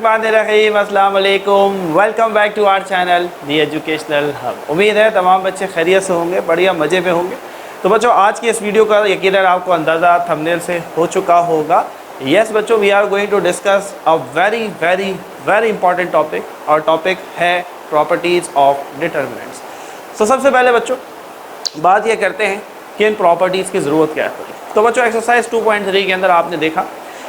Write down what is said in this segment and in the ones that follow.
बिस्मिल्लाहिर्रहमानिर्रहीम, अस्सलाम वालेकुम। Welcome back to our channel the educational hub. उम्मीद है तमाम बच्चे खैरियत से होंगे, बढ़िया मज़े में होंगे। तो बच्चों, आज की इस वीडियो का यकीनन आपको अंदाज़ा थंबनेल से हो चुका होगा। यस बच्चों, we are going to discuss a very very very important topic, और टॉपिक है प्रॉपर्टीज़ ऑफ डिटर्मिनेंट्स। तो सबसे पहले बच्चों बात ये करते हैं कि इन प्रॉपर्टीज़ की ज़रूरत क्या है। तो बच्चों, एक्सरसाइज 2.3 के अंदर आपने देखा,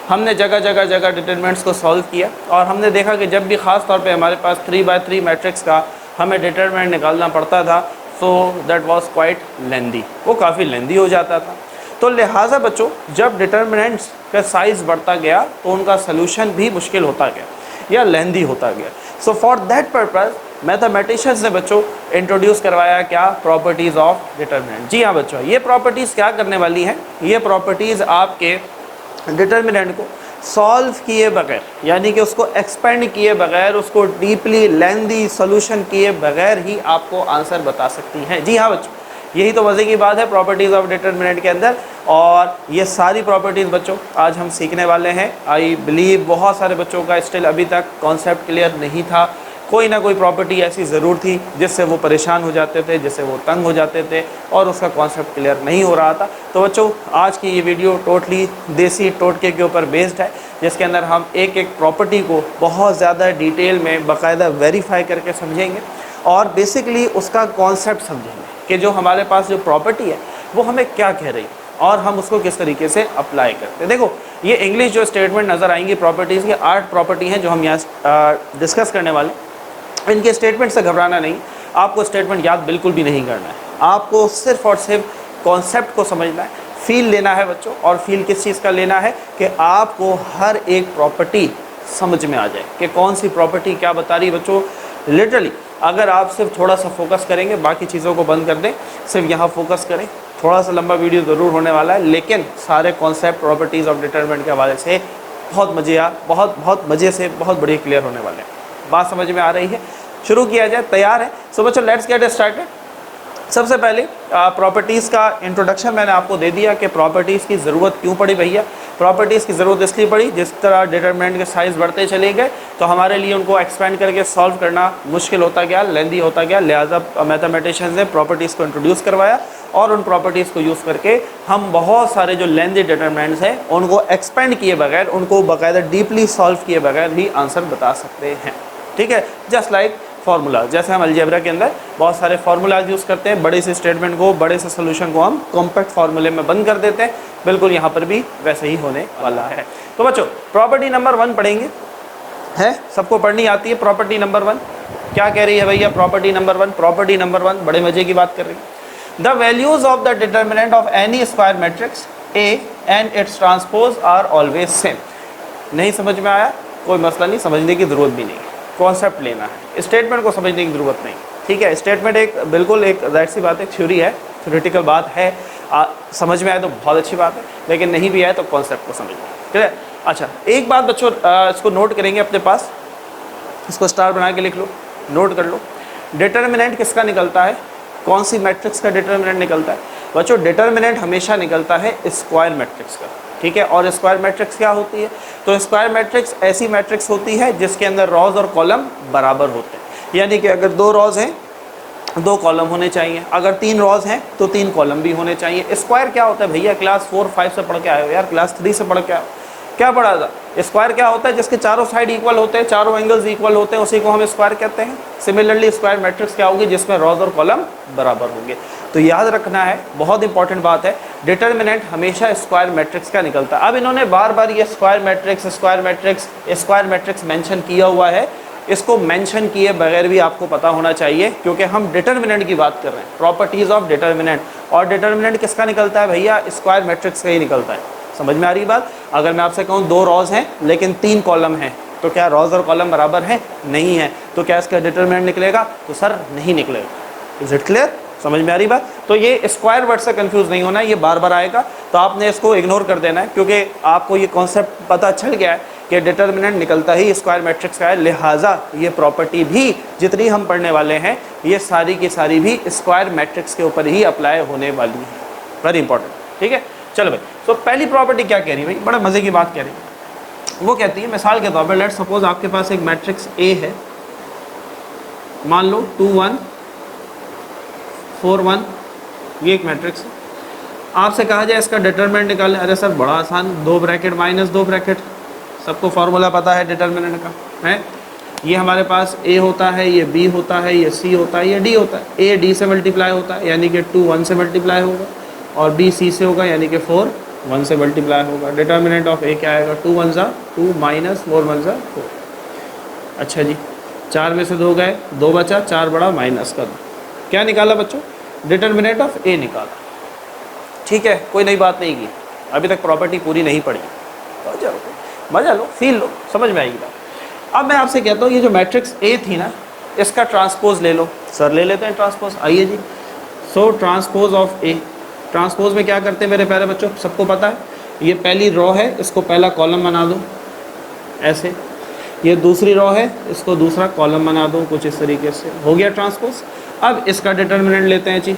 हमने जगह जगह डिटरमिनेंट्स को सॉल्व किया और हमने देखा कि जब भी ख़ास तौर पे हमारे पास 3x3 मैट्रिक्स का हमें डिटरमिनेंट निकालना पड़ता था, सो दैट वाज क्वाइट लेंदी, वो काफ़ी लेंदी हो जाता था। तो लिहाजा बच्चों, जब डिटरमिनेंट्स का साइज़ बढ़ता गया तो उनका सलूशन भी मुश्किल होता गया या लेंदी होता गया। So for that purpose mathematicians ने बच्चों इंट्रोड्यूस करवाया क्या, प्रॉपर्टीज़ ऑफ डिटरमिनेंट। जी हाँ बच्चों, ये प्रॉपर्टीज़ क्या करने वाली हैं, ये प्रॉपर्टीज़ आपके डिटर्मिनेंट को सॉल्व किए बगैर, यानी कि उसको एक्सपेंड किए बगैर, उसको डीपली लेंदी सॉल्यूशन किए बगैर ही आपको आंसर बता सकती हैं। जी हाँ बच्चों, यही तो मज़े की बात है प्रॉपर्टीज़ ऑफ डिटर्मिनेंट के अंदर। और ये सारी प्रॉपर्टीज़ बच्चों आज हम सीखने वाले हैं। आई बिलीव बहुत सारे बच्चों का स्टिल अभी तक कॉन्सेप्ट क्लियर नहीं था, कोई ना कोई प्रॉपर्टी ऐसी ज़रूर थी जिससे वो परेशान हो जाते थे, जिससे वो तंग हो जाते थे और उसका कॉन्सेप्ट क्लियर नहीं हो रहा था। तो बच्चों, आज की ये वीडियो टोटली देसी टोटके के ऊपर बेस्ड है, जिसके अंदर हम एक एक प्रॉपर्टी को बहुत ज़्यादा डिटेल में बाकायदा वेरीफाई करके समझेंगे और बेसिकली उसका कॉन्सेप्ट समझेंगे कि जो हमारे पास जो प्रॉपर्टी है वो हमें क्या कह रही है और हम उसको किस तरीके से अप्लाई करते हैं। देखो, ये इंग्लिश जो स्टेटमेंट नज़र आएंगी प्रॉपर्टीज़ की, 8 प्रॉपर्टी हैं जो हम यहाँ डिस्कस करने वाले। इनके स्टेटमेंट से घबराना नहीं, आपको स्टेटमेंट याद बिल्कुल भी नहीं करना है, आपको सिर्फ़ और सिर्फ कॉन्सेप्ट को समझना है, फील लेना है बच्चों। और फील किस चीज़ का लेना है कि आपको हर एक प्रॉपर्टी समझ में आ जाए कि कौन सी प्रॉपर्टी क्या बता रही है। बच्चों लिटरली अगर आप सिर्फ थोड़ा सा फोकस करेंगे, बाकी चीज़ों को बंद कर दें, सिर्फ यहाँ फोकस करें। थोड़ा सा लंबा वीडियो ज़रूर होने वाला है, लेकिन सारे कॉन्सेप्ट प्रॉपर्टीज़ ऑफ डिटरमिनेंट के हवाले से बहुत मज़े से बहुत बढ़िया क्लियर होने वाले हैं। बात समझ में आ रही है? शुरू किया जाए, तैयार है? सो बच्चों, लेट्स गेट स्टार्टेड। सबसे पहले प्रॉपर्टीज़ का इंट्रोडक्शन मैंने आपको दे दिया कि प्रॉपर्टीज़ की ज़रूरत क्यों पड़ी भैया। प्रॉपर्टीज़ की ज़रूरत इसलिए पड़ी, जिस तरह डिटरमिनेंट के साइज़ बढ़ते चले गए तो हमारे लिए उनको एक्सपेंड करके सॉल्व करना मुश्किल होता गया, लेंदी होता गया। लिहाजा मैथमेटिशियंस ने प्रॉपर्टीज़ को इंट्रोड्यूस करवाया और उन प्रॉपर्टीज़ को यूज़ करके हम बहुत सारे जो लेंदी डिटरमिनेंट्स हैं उनको एक्सपेंड किए बगैर, उनको बाकायदा डीपली सॉल्व किए बगैर भी आंसर बता सकते हैं। ठीक है, जस्ट लाइक फार्मूला, जैसे हम अलजेब्रा के अंदर बहुत सारे फार्मूलाज यूज़ करते हैं, बड़े से स्टेटमेंट को, बड़े से सोल्यूशन को हम कॉम्पैक्ट फार्मूले में बंद कर देते हैं, बिल्कुल यहाँ पर भी वैसे ही होने वाला है। तो बच्चों, प्रॉपर्टी नंबर 1 पढ़ेंगे, है सबको पढ़नी आती है। प्रॉपर्टी नंबर 1 क्या कह रही है भैया? प्रॉपर्टी नंबर 1, प्रॉपर्टी नंबर 1 बड़े मज़े की बात कर रही है। The values of the determinant of any square matrix A and its transpose are always same. नहीं समझ में आया? कोई मसला नहीं, समझने की ज़रूरत भी नहीं, कॉन्सेप्ट लेना है, स्टेटमेंट को समझने की ज़रूरत नहीं। ठीक है, स्टेटमेंट एक बिल्कुल एक जाहिर सी बात है, थ्योरी है, थ्योरेटिकल बात है। समझ में आए तो बहुत अच्छी बात है, लेकिन नहीं भी आए तो कॉन्सेप्ट को समझना। ठीक है, अच्छा एक बात बच्चों, इसको नोट करेंगे अपने पास, इसको स्टार बना के लिख लो, नोट कर लो। डिटर्मिनेंट किसका निकलता है? कौन सी मैट्रिक्स का डिटर्मिनेंट निकलता है? बच्चों, डिटर्मिनेंट हमेशा निकलता है स्क्वायर मैट्रिक्स का। ठीक है, और स्क्वायर मैट्रिक्स क्या होती है? तो स्क्वायर मैट्रिक्स ऐसी मैट्रिक्स होती है जिसके अंदर रॉज और कॉलम बराबर होते हैं, यानी कि अगर 2 रॉज हैं 2 कॉलम होने चाहिए, अगर 3 रॉज हैं तो 3 कॉलम भी होने चाहिए। स्क्वायर क्या होता है भैया? क्लास 4-5 से पढ़ के आए हो यार, क्लास 3 से पढ़ के आए हो, क्या पढ़ा था? स्क्वायर क्या होता है? जिसके चारों साइड इक्वल होते हैं, चारों एंगल्स इक्वल होते हैं, उसी को हम स्क्वायर कहते हैं। सिमिलरली स्क्वायर मैट्रिक्स क्या होगी? जिसमें रॉज और कॉलम बराबर होंगे। तो याद रखना है, बहुत इंपॉर्टेंट बात है, डिटर्मिनेंट हमेशा स्क्वायर मैट्रिक्स का निकलता है। अब इन्होंने बार बार ये स्क्वायर मैट्रिक्स मेंशन किया हुआ है, इसको मेंशन किए बगैर भी आपको पता होना चाहिए, क्योंकि हम डिटर्मिनेंट की बात कर रहे हैं, प्रॉपर्टीज़ ऑफ डिटर्मिनेंट। और डिटर्मिनेंट किसका निकलता है भैया? स्क्वायर मैट्रिक्स का ही निकलता है। समझ में आ रही बात? अगर मैं आपसे कहूँ 2 रॉज हैं लेकिन 3 कॉलम हैं, तो क्या रॉज और कॉलम बराबर हैं? नहीं है, तो क्या इसका डिटर्मिनेंट निकलेगा? तो सर नहीं निकलेगा। Is it clear? समझ में आ रही बात? तो ये स्क्वायर वर्ड से कंफ्यूज नहीं होना है, ये बार बार आएगा, तो आपने इसको इग्नोर कर देना है, क्योंकि आपको ये कॉन्सेप्ट पता चल गया है कि डिटर्मिनेंट निकलता ही स्क्वायर मैट्रिक्स का है। लिहाजा ये प्रॉपर्टी भी जितनी हम पढ़ने वाले हैं ये सारी की सारी भी स्क्वायर मैट्रिक्स के ऊपर ही अप्लाई होने वाली है। Very important. ठीक है, चलो भाई, तो पहली प्रॉपर्टी क्या कह रही है भाई? बड़ा मज़े की बात कह रही है। वो कहती है मिसाल के तौर पर लेट सपोज आपके पास एक मैट्रिक्स ए है, मान लो 2 1 4 1, ये एक मैट्रिक्स है। आपसे कहा जाए इसका डिटरमिनेंट निकालें। अरे सर बड़ा आसान, 2 ब्रैकेट माइनस 2 ब्रैकेट, सबको फार्मूला पता है डिटरमिनेंट का है। ये हमारे पास ए होता है, ये बी होता है, ये सी होता है, ये डी होता है। ए डी से मल्टीप्लाई होता है यानी कि 2 1 से मल्टीप्लाई होगा, और बी सी से होगा यानी कि 4 1 से मल्टीप्लाई होगा। डिटरमिनेंट ऑफ ए क्या आएगा? 2 1 ज़ा 2 माइनस 4 1 ज़ा 4। अच्छा जी, 4 में से 2 गए, 2 बचा, 4 बड़ा माइनस का 2। क्या निकाला बच्चों? डिटरमिनेंट ऑफ ए निकाला। ठीक है, कोई नई बात नहीं की, अभी तक प्रॉपर्टी पूरी नहीं पड़ी। तो चलो मजा लो, फील लो, समझ में आएगी बात। अब मैं आपसे कहता हूँ ये जो मैट्रिक्स ए थी ना, इसका ट्रांसपोज ले लो। सर ले लेते हैं ट्रांसपोज, आइए जी। सो ट्रांसपोज ऑफ ए, ट्रांसपोज में क्या करते हैं मेरे प्यारे बच्चों, सबको पता है। ये पहली रो है, इसको पहला कॉलम बना दो ऐसे। ये दूसरी रो है, इसको दूसरा कॉलम बना दो कुछ इस तरीके से। हो गया ट्रांसपोज। अब इसका डिटरमिनेंट लेते हैं जी,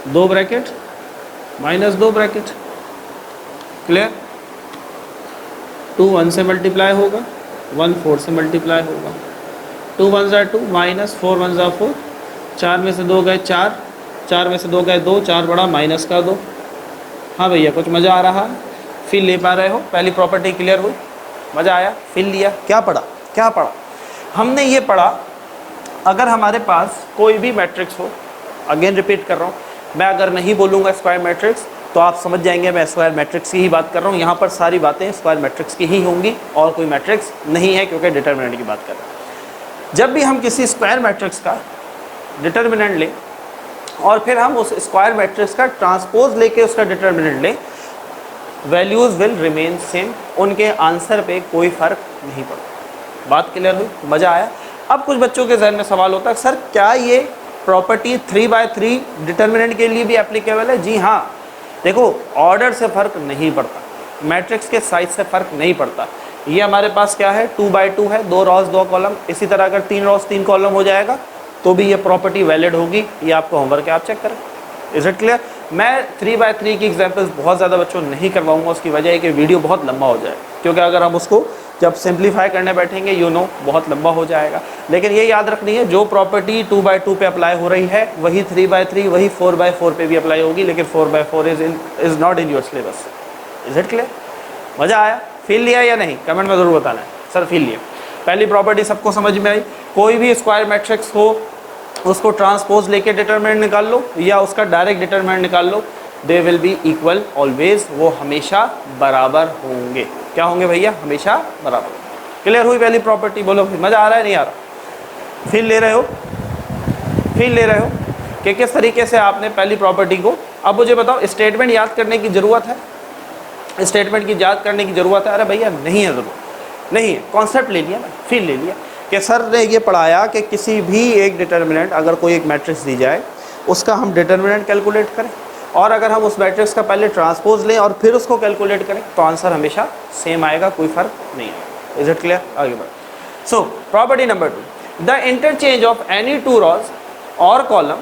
2 ब्रैकेट माइनस 2 ब्रैकेट। क्लियर? 2 1 से मल्टीप्लाई होगा, 1 4 से मल्टीप्लाई होगा। 2 1 ज़ा 2 माइनस 4 1 ज़ा 4। 4 में से 2 गए 4, 4 में से 2 गए 2, 4 बड़ा माइनस का 2। हाँ भैया, कुछ मज़ा आ रहा है? फील ले पा रहे हो? पहली प्रॉपर्टी क्लियर हुई, मज़ा आया, फील लिया। क्या पढ़ा? क्या पढ़ा हमने? ये पढ़ा अगर हमारे पास कोई भी मैट्रिक्स हो, अगेन रिपीट कर रहा हूँ, मैं अगर नहीं बोलूँगा स्क्वायर मैट्रिक्स तो आप समझ जाएंगे मैं स्क्वायर मैट्रिक्स की ही बात कर रहा हूँ। यहाँ पर सारी बातें स्क्वायर मैट्रिक्स की ही होंगी और कोई मैट्रिक्स नहीं है, क्योंकि डिटरमिनेंट की बात कर रहे हैं। जब भी हम किसी स्क्वायर मैट्रिक्स का डिटरमिनेंट लें और फिर हम उस स्क्वायर मैट्रिक्स का ट्रांसपोज लेके उसका डिटरमिनेंट लें, वैल्यूज़ विल रिमेन सेम, उनके आंसर पे कोई फ़र्क नहीं पड़ता। बात क्लियर हुई? मज़ा आया? अब कुछ बच्चों के जहन में सवाल होता है, सर क्या ये प्रॉपर्टी 3/3 डिटरमिनेंट के लिए भी एप्लीकेबल है? जी हाँ। देखो, ऑर्डर से फ़र्क नहीं पड़ता, मैट्रिक्स के साइज से फ़र्क नहीं पड़ता। ये हमारे पास क्या है? 2/2 है, 2 रॉज 2 कॉलम। इसी तरह अगर 3 रॉज 3 कॉलम हो जाएगा तो भी ये प्रॉपर्टी वैलिड होगी। ये आपको होमवर्क है, आप चेक करें। Is it clear? मैं 3/3 की एग्जाम्पल्स बहुत ज़्यादा बच्चों नहीं करवाऊँगा, उसकी वजह है कि वीडियो बहुत लंबा हो जाए, क्योंकि अगर हम उसको जब सिंप्लीफाई करने बैठेंगे बहुत लंबा हो जाएगा। लेकिन ये याद रखनी है, जो प्रॉपर्टी 2/2 पे अप्लाई हो रही है वही 3/3 वही 4/4 पे भी अप्लाई होगी, लेकिन 4/4 is not in your syllabus. Is it clear? मज़ा आया? फील लिया या नहीं? कमेंट में ज़रूर बताना है। सर फील लिया। पहली प्रॉपर्टी सबको समझ में आई? कोई भी स्क्वायर मैट्रिक्स हो उसको ट्रांसपोज लेके डिटरमिनेंट निकाल लो या उसका डायरेक्ट डिटरमिनेंट निकाल लो, they will be equal always, वो हमेशा बराबर होंगे। क्या होंगे भैया? हमेशा बराबर। क्लियर हुई पहली प्रॉपर्टी? बोलो मज़ा आ रहा है नहीं आ रहा? फील ले रहे हो? फील ले रहे हो कि किस तरीके से आपने पहली प्रॉपर्टी को। अब मुझे बताओ, स्टेटमेंट याद करने की ज़रूरत है? स्टेटमेंट की याद करने की ज़रूरत है? अरे भैया नहीं है, ज़रूरत नहीं है। कॉन्सेप्ट ले लिया ना, फील ले लिया कि सर ने ये पढ़ाया कि किसी भी एक डिटरमिनेंट, अगर कोई एक मैट्रिक्स दी जाए उसका हम डिटरमिनेंट कैलकुलेट करें, और अगर हम उस मैट्रिक्स का पहले ट्रांसपोज लें और फिर उसको कैलकुलेट करें तो आंसर हमेशा सेम आएगा, कोई फ़र्क नहीं आएगा। Is it clear? आगे बढ़। So property number 2, the interchange of any 2 rows और column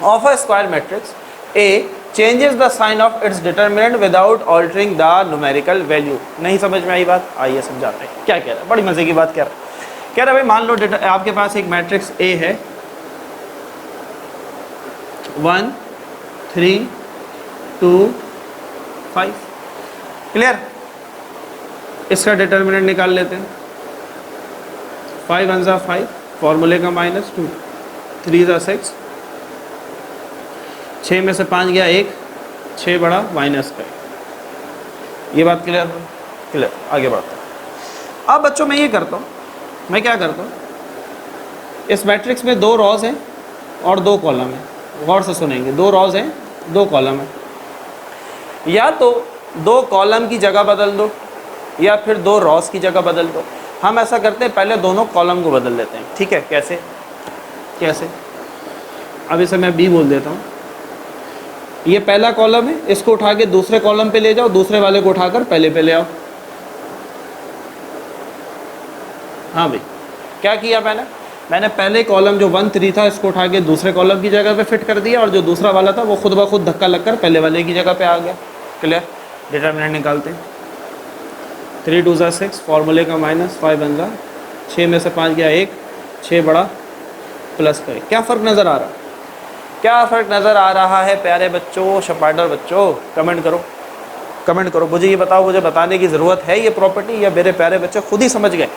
of a square matrix A changes the sign of its determinant without altering the numerical value. नहीं समझ में आई बात? आइए समझाते हैं। क्या कह रहा है? बड़ी मज़े की बात कह रहा है। कह रहा है भाई, मान लो आपके पास एक मैट्रिक्स ए है, 1 3 2 5। क्लियर? इसका डिटरमिनेंट निकाल लेते हैं। 5 1 ज़ा 5, फॉर्मूले का -2, 3 ज़ा 6, 6 में से 5 गया 1, 6 बड़ा माइनस का। ये बात क्लियर हो? क्लियर। आगे बढ़ते हैं। अब बच्चों मैं ये करता हूँ, मैं क्या करता हूँ, इस मैट्रिक्स में 2 रॉज हैं और 2 कॉलम हैं। गौर से सुनेंगे, 2 रॉज हैं 2 कॉलम हैं। या तो 2 कॉलम की जगह बदल दो या फिर 2 रॉज की जगह बदल दो। हम ऐसा करते हैं, पहले दोनों कॉलम को बदल देते हैं। ठीक है? कैसे? कैसे? अब इसे मैं बी बोल देता हूँ। ये पहला कॉलम है, इसको उठा के दूसरे कॉलम पे ले जाओ, दूसरे वाले को उठाकर पहले पे ले आओ। हाँ भाई, क्या किया मैंने पहले कॉलम जो 1 3 था इसको उठा के दूसरे कॉलम की जगह पे फिट कर दिया, और जो दूसरा वाला था वो खुद ब खुद धक्का लगकर पहले वाले की जगह पे आ गया। क्लियर? डिटरमिनेंट निकालते हैं। 3 2 6, फार्मूले का माइनस, 5 बन रहा, 6 में से 5 गया 1, 6 बड़ा प्लस का 1। क्या फ़र्क नज़र आ रहा है? क्या फ़र्क नज़र आ रहा है प्यारे बच्चों, शपाडर बच्चों? कमेंट करो, कमेंट करो, मुझे ये बताओ, मुझे बताने की ज़रूरत है ये प्रॉपर्टी, या मेरे प्यारे बच्चे खुद ही समझ गए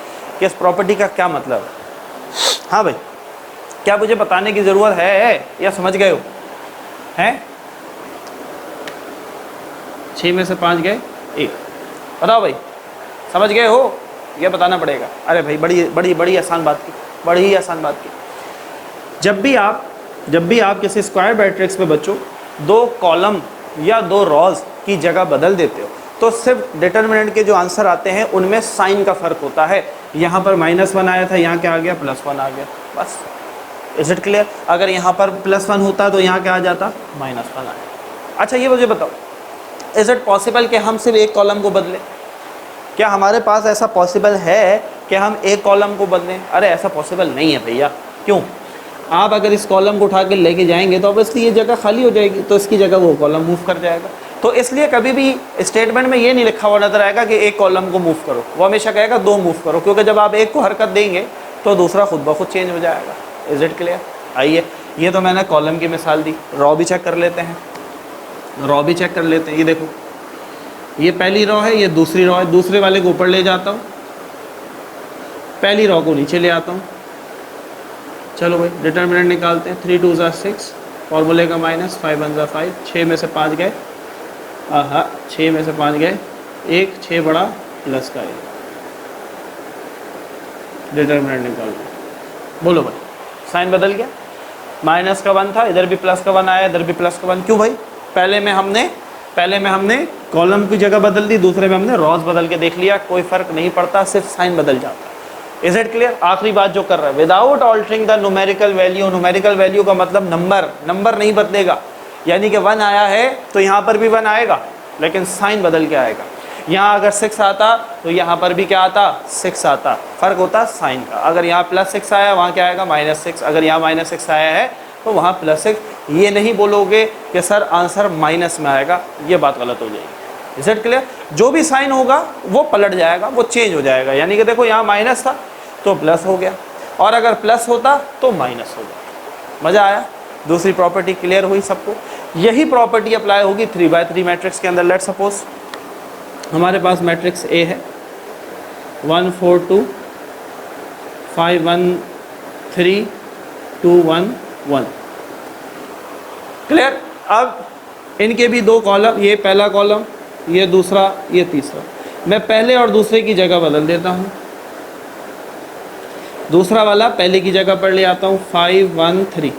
कि इस प्रॉपर्टी का क्या मतलब है? हाँ भाई, क्या मुझे बताने की ज़रूरत है या समझ गए हो? हैं? 6 में से 5 गए 1, बताओ भाई, समझ गए हो? ये बताना पड़ेगा। अरे भाई बड़ी बड़ी बड़ी आसान बात की, बड़ी ही आसान बात की। जब भी आप किसी स्क्वायर मैट्रिक्स में बच्चों 2 कॉलम या 2 रॉज की जगह बदल देते हो, तो सिर्फ डिटर्मिनेंट के जो आंसर आते हैं उनमें साइन का फ़र्क होता है। यहाँ पर -1 आया था, यहाँ क्या आ गया? +1 आ गया, बस। Is it clear? अगर यहाँ पर +1 होता तो यहाँ क्या आ जाता? -1 आया। अच्छा ये मुझे बताओ, इज़ इट पॉसिबल कि हम सिर्फ एक कॉलम को बदलें? क्या हमारे पास ऐसा पॉसिबल है कि हम एक कॉलम को बदलें? अरे ऐसा पॉसिबल नहीं है भैया। क्यों? आप अगर इस कॉलम को उठा के लेके जाएंगे तो ऑब्वियसली ये जगह खाली हो जाएगी, तो इसकी जगह वो कॉलम मूव कर जाएगा। तो इसलिए कभी भी स्टेटमेंट में ये नहीं लिखा हुआ नजर आएगा कि एक कॉलम को मूव करो, वो हमेशा कहेगा 2 मूव करो, क्योंकि जब आप एक को हरकत देंगे तो दूसरा खुद ब खुद चेंज हो जाएगा। Is it clear? आइए, ये तो मैंने कॉलम की मिसाल दी, रॉ भी चेक कर लेते हैं, रॉ भी चेक कर लेते हैं। ये देखो, ये पहली रॉ है, ये दूसरी रॉ है, दूसरे वाले को ऊपर ले जाता हूँ, पहली रॉ को नीचे ले आता हूँ। चलो भाई डिटर्मिनेंट निकालते हैं। 3 2 6, फार्मूले का माइनस, 5 1 5, 6 में से 5 गए, 6 में से 5 गए 1, 6 बड़ा प्लस का 1। डिटर्मिनेंट निकाल दो, बोलो भाई, साइन बदल गया? माइनस का 1 था, इधर भी प्लस का 1 आया, इधर भी प्लस का 1। क्यों भाई? पहले में हमने कॉलम की जगह बदल दी, दूसरे में हमने रॉज बदल के देख लिया, कोई फ़र्क नहीं पड़ता, सिर्फ साइन बदल जाता है। Is it clear? आखिरी बात जो कर रहा है, without altering the numerical value, numerical value का मतलब नंबर नहीं बदलेगा, यानी कि 1 आया है तो यहाँ पर भी 1 आएगा, लेकिन साइन बदल के आएगा। यहाँ अगर 6 आता तो यहाँ पर भी क्या आता? 6 आता। फ़र्क होता साइन का। अगर यहाँ +6 आया, वहाँ क्या आएगा? -6। अगर यहाँ -6 आया है तो वहाँ +6। ये नहीं बोलोगे कि सर आंसर माइनस में आएगा, ये बात गलत हो जाएगी। Is it clear? जो भी साइन होगा वो पलट जाएगा, वो चेंज हो जाएगा। यानी कि देखो, यहाँ माइनस था तो प्लस हो गया, और अगर प्लस होता तो माइनस हो जाता। मज़ा आया? दूसरी प्रॉपर्टी क्लियर हुई सबको? यही प्रॉपर्टी अप्लाई होगी 3x3 मैट्रिक्स के अंदर। लेट सपोज हमारे पास मैट्रिक्स ए है, 1 4 2 5 1 3 2 1 1। क्लियर? अब इनके भी 2 कॉलम, ये पहला कॉलम, ये दूसरा, ये तीसरा। मैं पहले और दूसरे की जगह बदल देता हूँ, दूसरा वाला पहले की जगह पर ले आता हूँ, 5 1 3।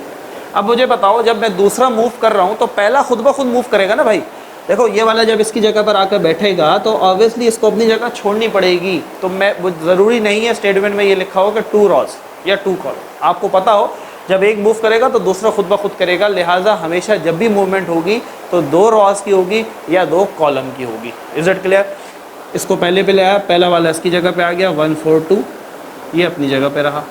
अब मुझे बताओ, जब मैं दूसरा मूव कर रहा हूँ तो पहला खुद ब खुद मूव करेगा ना भाई। देखो, ये वाला जब इसकी जगह पर आकर बैठेगा तो ऑब्वियसली इसको अपनी जगह छोड़नी पड़ेगी। तो वो ज़रूरी नहीं है स्टेटमेंट में ये लिखा हो कि 2 रॉज या 2 कॉलम। आपको पता हो जब एक मूव करेगा तो दूसरा खुद ब खुद करेगा, लिहाजा हमेशा जब भी मूवमेंट होगी तो 2 रॉज की होगी या 2 कॉलम की होगी। Is it clear? इसको पहले पे ले आया, पहला वाला इसकी जगह पे आ गया, 1 4 2, ये अपनी जगह पे रहा।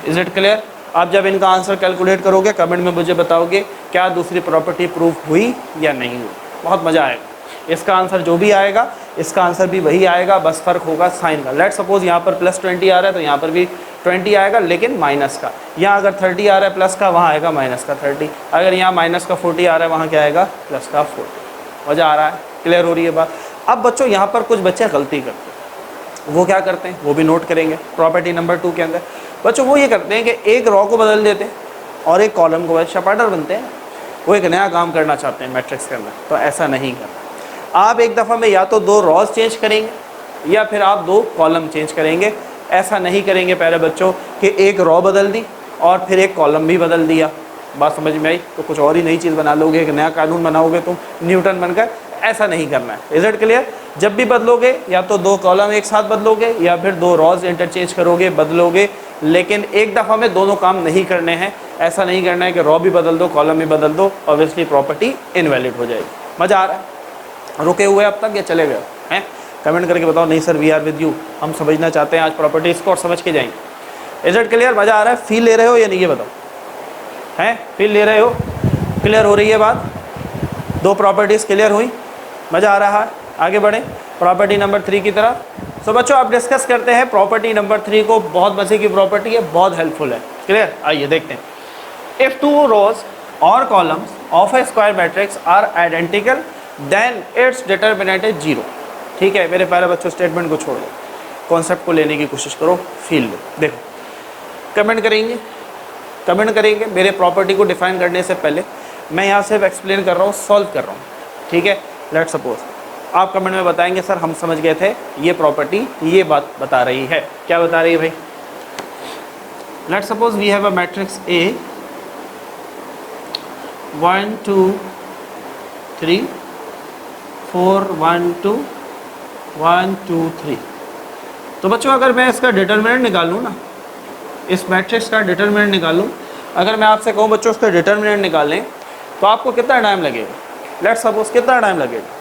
Is it clear? आप जब इनका आंसर कैलकुलेट करोगे कमेंट में मुझे बताओगे क्या दूसरी प्रॉपर्टी प्रूव हुई या नहीं हुई। बहुत मज़ा आएगा। इसका आंसर जो भी आएगा इसका आंसर भी वही आएगा, बस फ़र्क होगा साइन का। लेट सपोज यहाँ पर +20 आ रहा है तो यहाँ पर भी 20 आएगा, लेकिन माइनस का। यहाँ अगर 30 आ रहा है प्लस का, वहाँ आएगा माइनस का 30। अगर यहाँ माइनस का 40 आ रहा है, वहाँ क्या आएगा? प्लस का 40। मज़ा आ रहा है? क्लियर हो रही है बात? अब बच्चों यहाँ पर कुछ बच्चे गलती करते हैं, वो क्या करते हैं वो भी नोट करेंगे प्रॉपर्टी नंबर 2 के अंदर। बच्चों वो ये करते हैं कि एक रॉ को बदल देते हैं और एक कॉलम को बदल, शपाटर बनते हैं। वो एक नया काम करना चाहते हैं मैट्रिक्स के अंदर, तो ऐसा नहीं करना। आप एक दफ़ा में या तो 2 रॉज चेंज करेंगे या फिर आप 2 कॉलम चेंज करेंगे। ऐसा नहीं करेंगे प्यारे बच्चों कि एक रॉ बदल दी और फिर एक कॉलम भी बदल दिया। बात समझ में आई? तो कुछ और ही नई चीज़ बना लोगे, एक नया कानून बनाओगे तुम न्यूटन बनकर। ऐसा नहीं करना है। Is it clear? जब भी बदलोगे या तो 2 कॉलम एक साथ बदलोगे या फिर 2 रॉज इंटरचेंज करोगे, बदलोगे, लेकिन एक दफ़ा में दोनों काम नहीं करने हैं। ऐसा नहीं करना है कि रॉ भी बदल दो कॉलम भी बदल दो, ऑब्वियसली प्रॉपर्टी इनवैलिड हो जाएगी। मज़ा आ रहा है? रुके हुए अब तक या चले गए हैं? कमेंट करके बताओ। नहीं sir, we are with you, हम समझना चाहते हैं आज प्रॉपर्टीज़ को और समझ के जाएंगे। Is it clear? मज़ा आ रहा है? फील ले रहे हो या नहीं ये बताओ? हैं? फील ले रहे हो? क्लियर हो रही है बात? 2 प्रॉपर्टीज़ क्लियर हुई? मज़ा आ रहा है? आगे बढ़ें। प्रॉपर्टी नंबर 3 की तरफ। सो बच्चों आप डिस्कस करते हैं प्रॉपर्टी नंबर 3 को। बहुत मजे की प्रॉपर्टी है, बहुत हेल्पफुल है। क्लियर? आइए देखते हैं। इफ 2 रोज और columns of a square matrix are identical then its determinant is 0। ठीक है मेरे प्यारे बच्चों, स्टेटमेंट को छोड़ दो, कॉन्सेप्ट को लेने की कोशिश करो, फील लो। देखो कमेंट करेंगे मेरे प्रॉपर्टी को डिफाइन करने से पहले। मैं यहाँ सिर्फ एक्सप्लेन कर रहा हूँ, सॉल्व कर रहा हूँ। ठीक है, लेट्स सपोज आप कमेंट में बताएंगे सर हम समझ गए थे, ये प्रॉपर्टी ये बात बता रही है। क्या बता रही है भाई? Let's suppose we have a matrix A 1 2 3 4 1 2 1 2 3। तो बच्चों अगर मैं इसका डिटर्मिनेंट निकालूँ ना, इस मैट्रिक्स का डिटर्मिनेंट निकालूँ, अगर मैं आपसे कहूँ बच्चों उसका डिटर्मिनेंट निकालें तो आपको कितना टाइम लगेगा? लेट्स सपोज कितना टाइम लगेगा?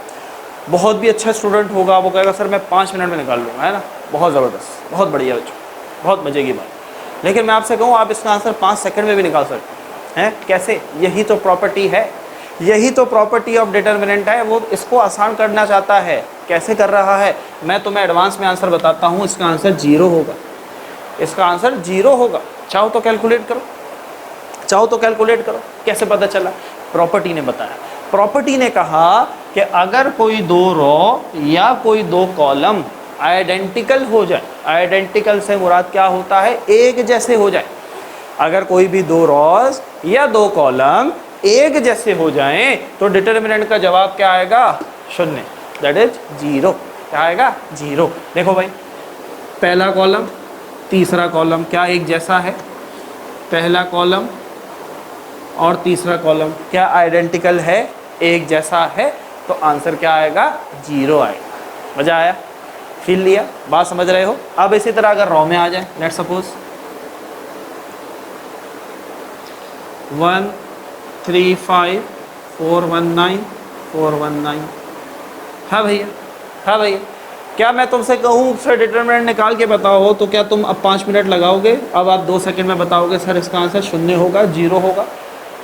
बहुत भी अच्छा स्टूडेंट होगा वो कहेगा सर मैं 5 मिनट में निकाल लूँगा, है ना? बहुत ज़बरदस्त, बहुत बढ़िया बच्चों, बहुत मज़े की बात। लेकिन मैं आपसे कहूँ आप इसका आंसर 5 सेकंड में भी निकाल सकते हैं। कैसे? यही तो प्रॉपर्टी है, यही तो प्रॉपर्टी ऑफ डिटर्मिनेंट है। वो इसको आसान करना चाहता है। कैसे कर रहा है? मैं तुम्हें एडवांस में आंसर बताता हूँ। इसका आंसर 0 होगा, इसका आंसर 0 होगा। चाहो तो कैलकुलेट करो, कैसे पता चला? प्रॉपर्टी ने बताया। प्रॉपर्टी ने कहा कि अगर कोई 2 रो या कोई 2 कॉलम आइडेंटिकल हो जाए, आइडेंटिकल से मुराद क्या होता है? एक जैसे हो जाए। अगर कोई भी 2 रोज या 2 कॉलम एक जैसे हो जाएं तो डिटर्मिनेंट का जवाब क्या आएगा? 0, दैट इज 0। क्या आएगा? 0। देखो भाई, पहला कॉलम तीसरा कॉलम क्या एक जैसा है? पहला कॉलम और तीसरा कॉलम क्या आइडेंटिकल है, एक जैसा है? तो आंसर क्या आएगा? 0 आएगा। मज़ा आया? फील लिया? बात समझ रहे हो? अब इसी तरह अगर रो में आ जाए, लेट्स सपोज 1 3 5 4 1 9 4 1 9। हाँ भैया, हाँ भैया, क्या मैं तुमसे कहूँ सर डिटर्मिनेंट निकाल के बताओ तो क्या तुम अब 5 मिनट लगाओगे? अब आप 2 सेकंड में बताओगे सर इसका आंसर 0 होगा, 0 होगा।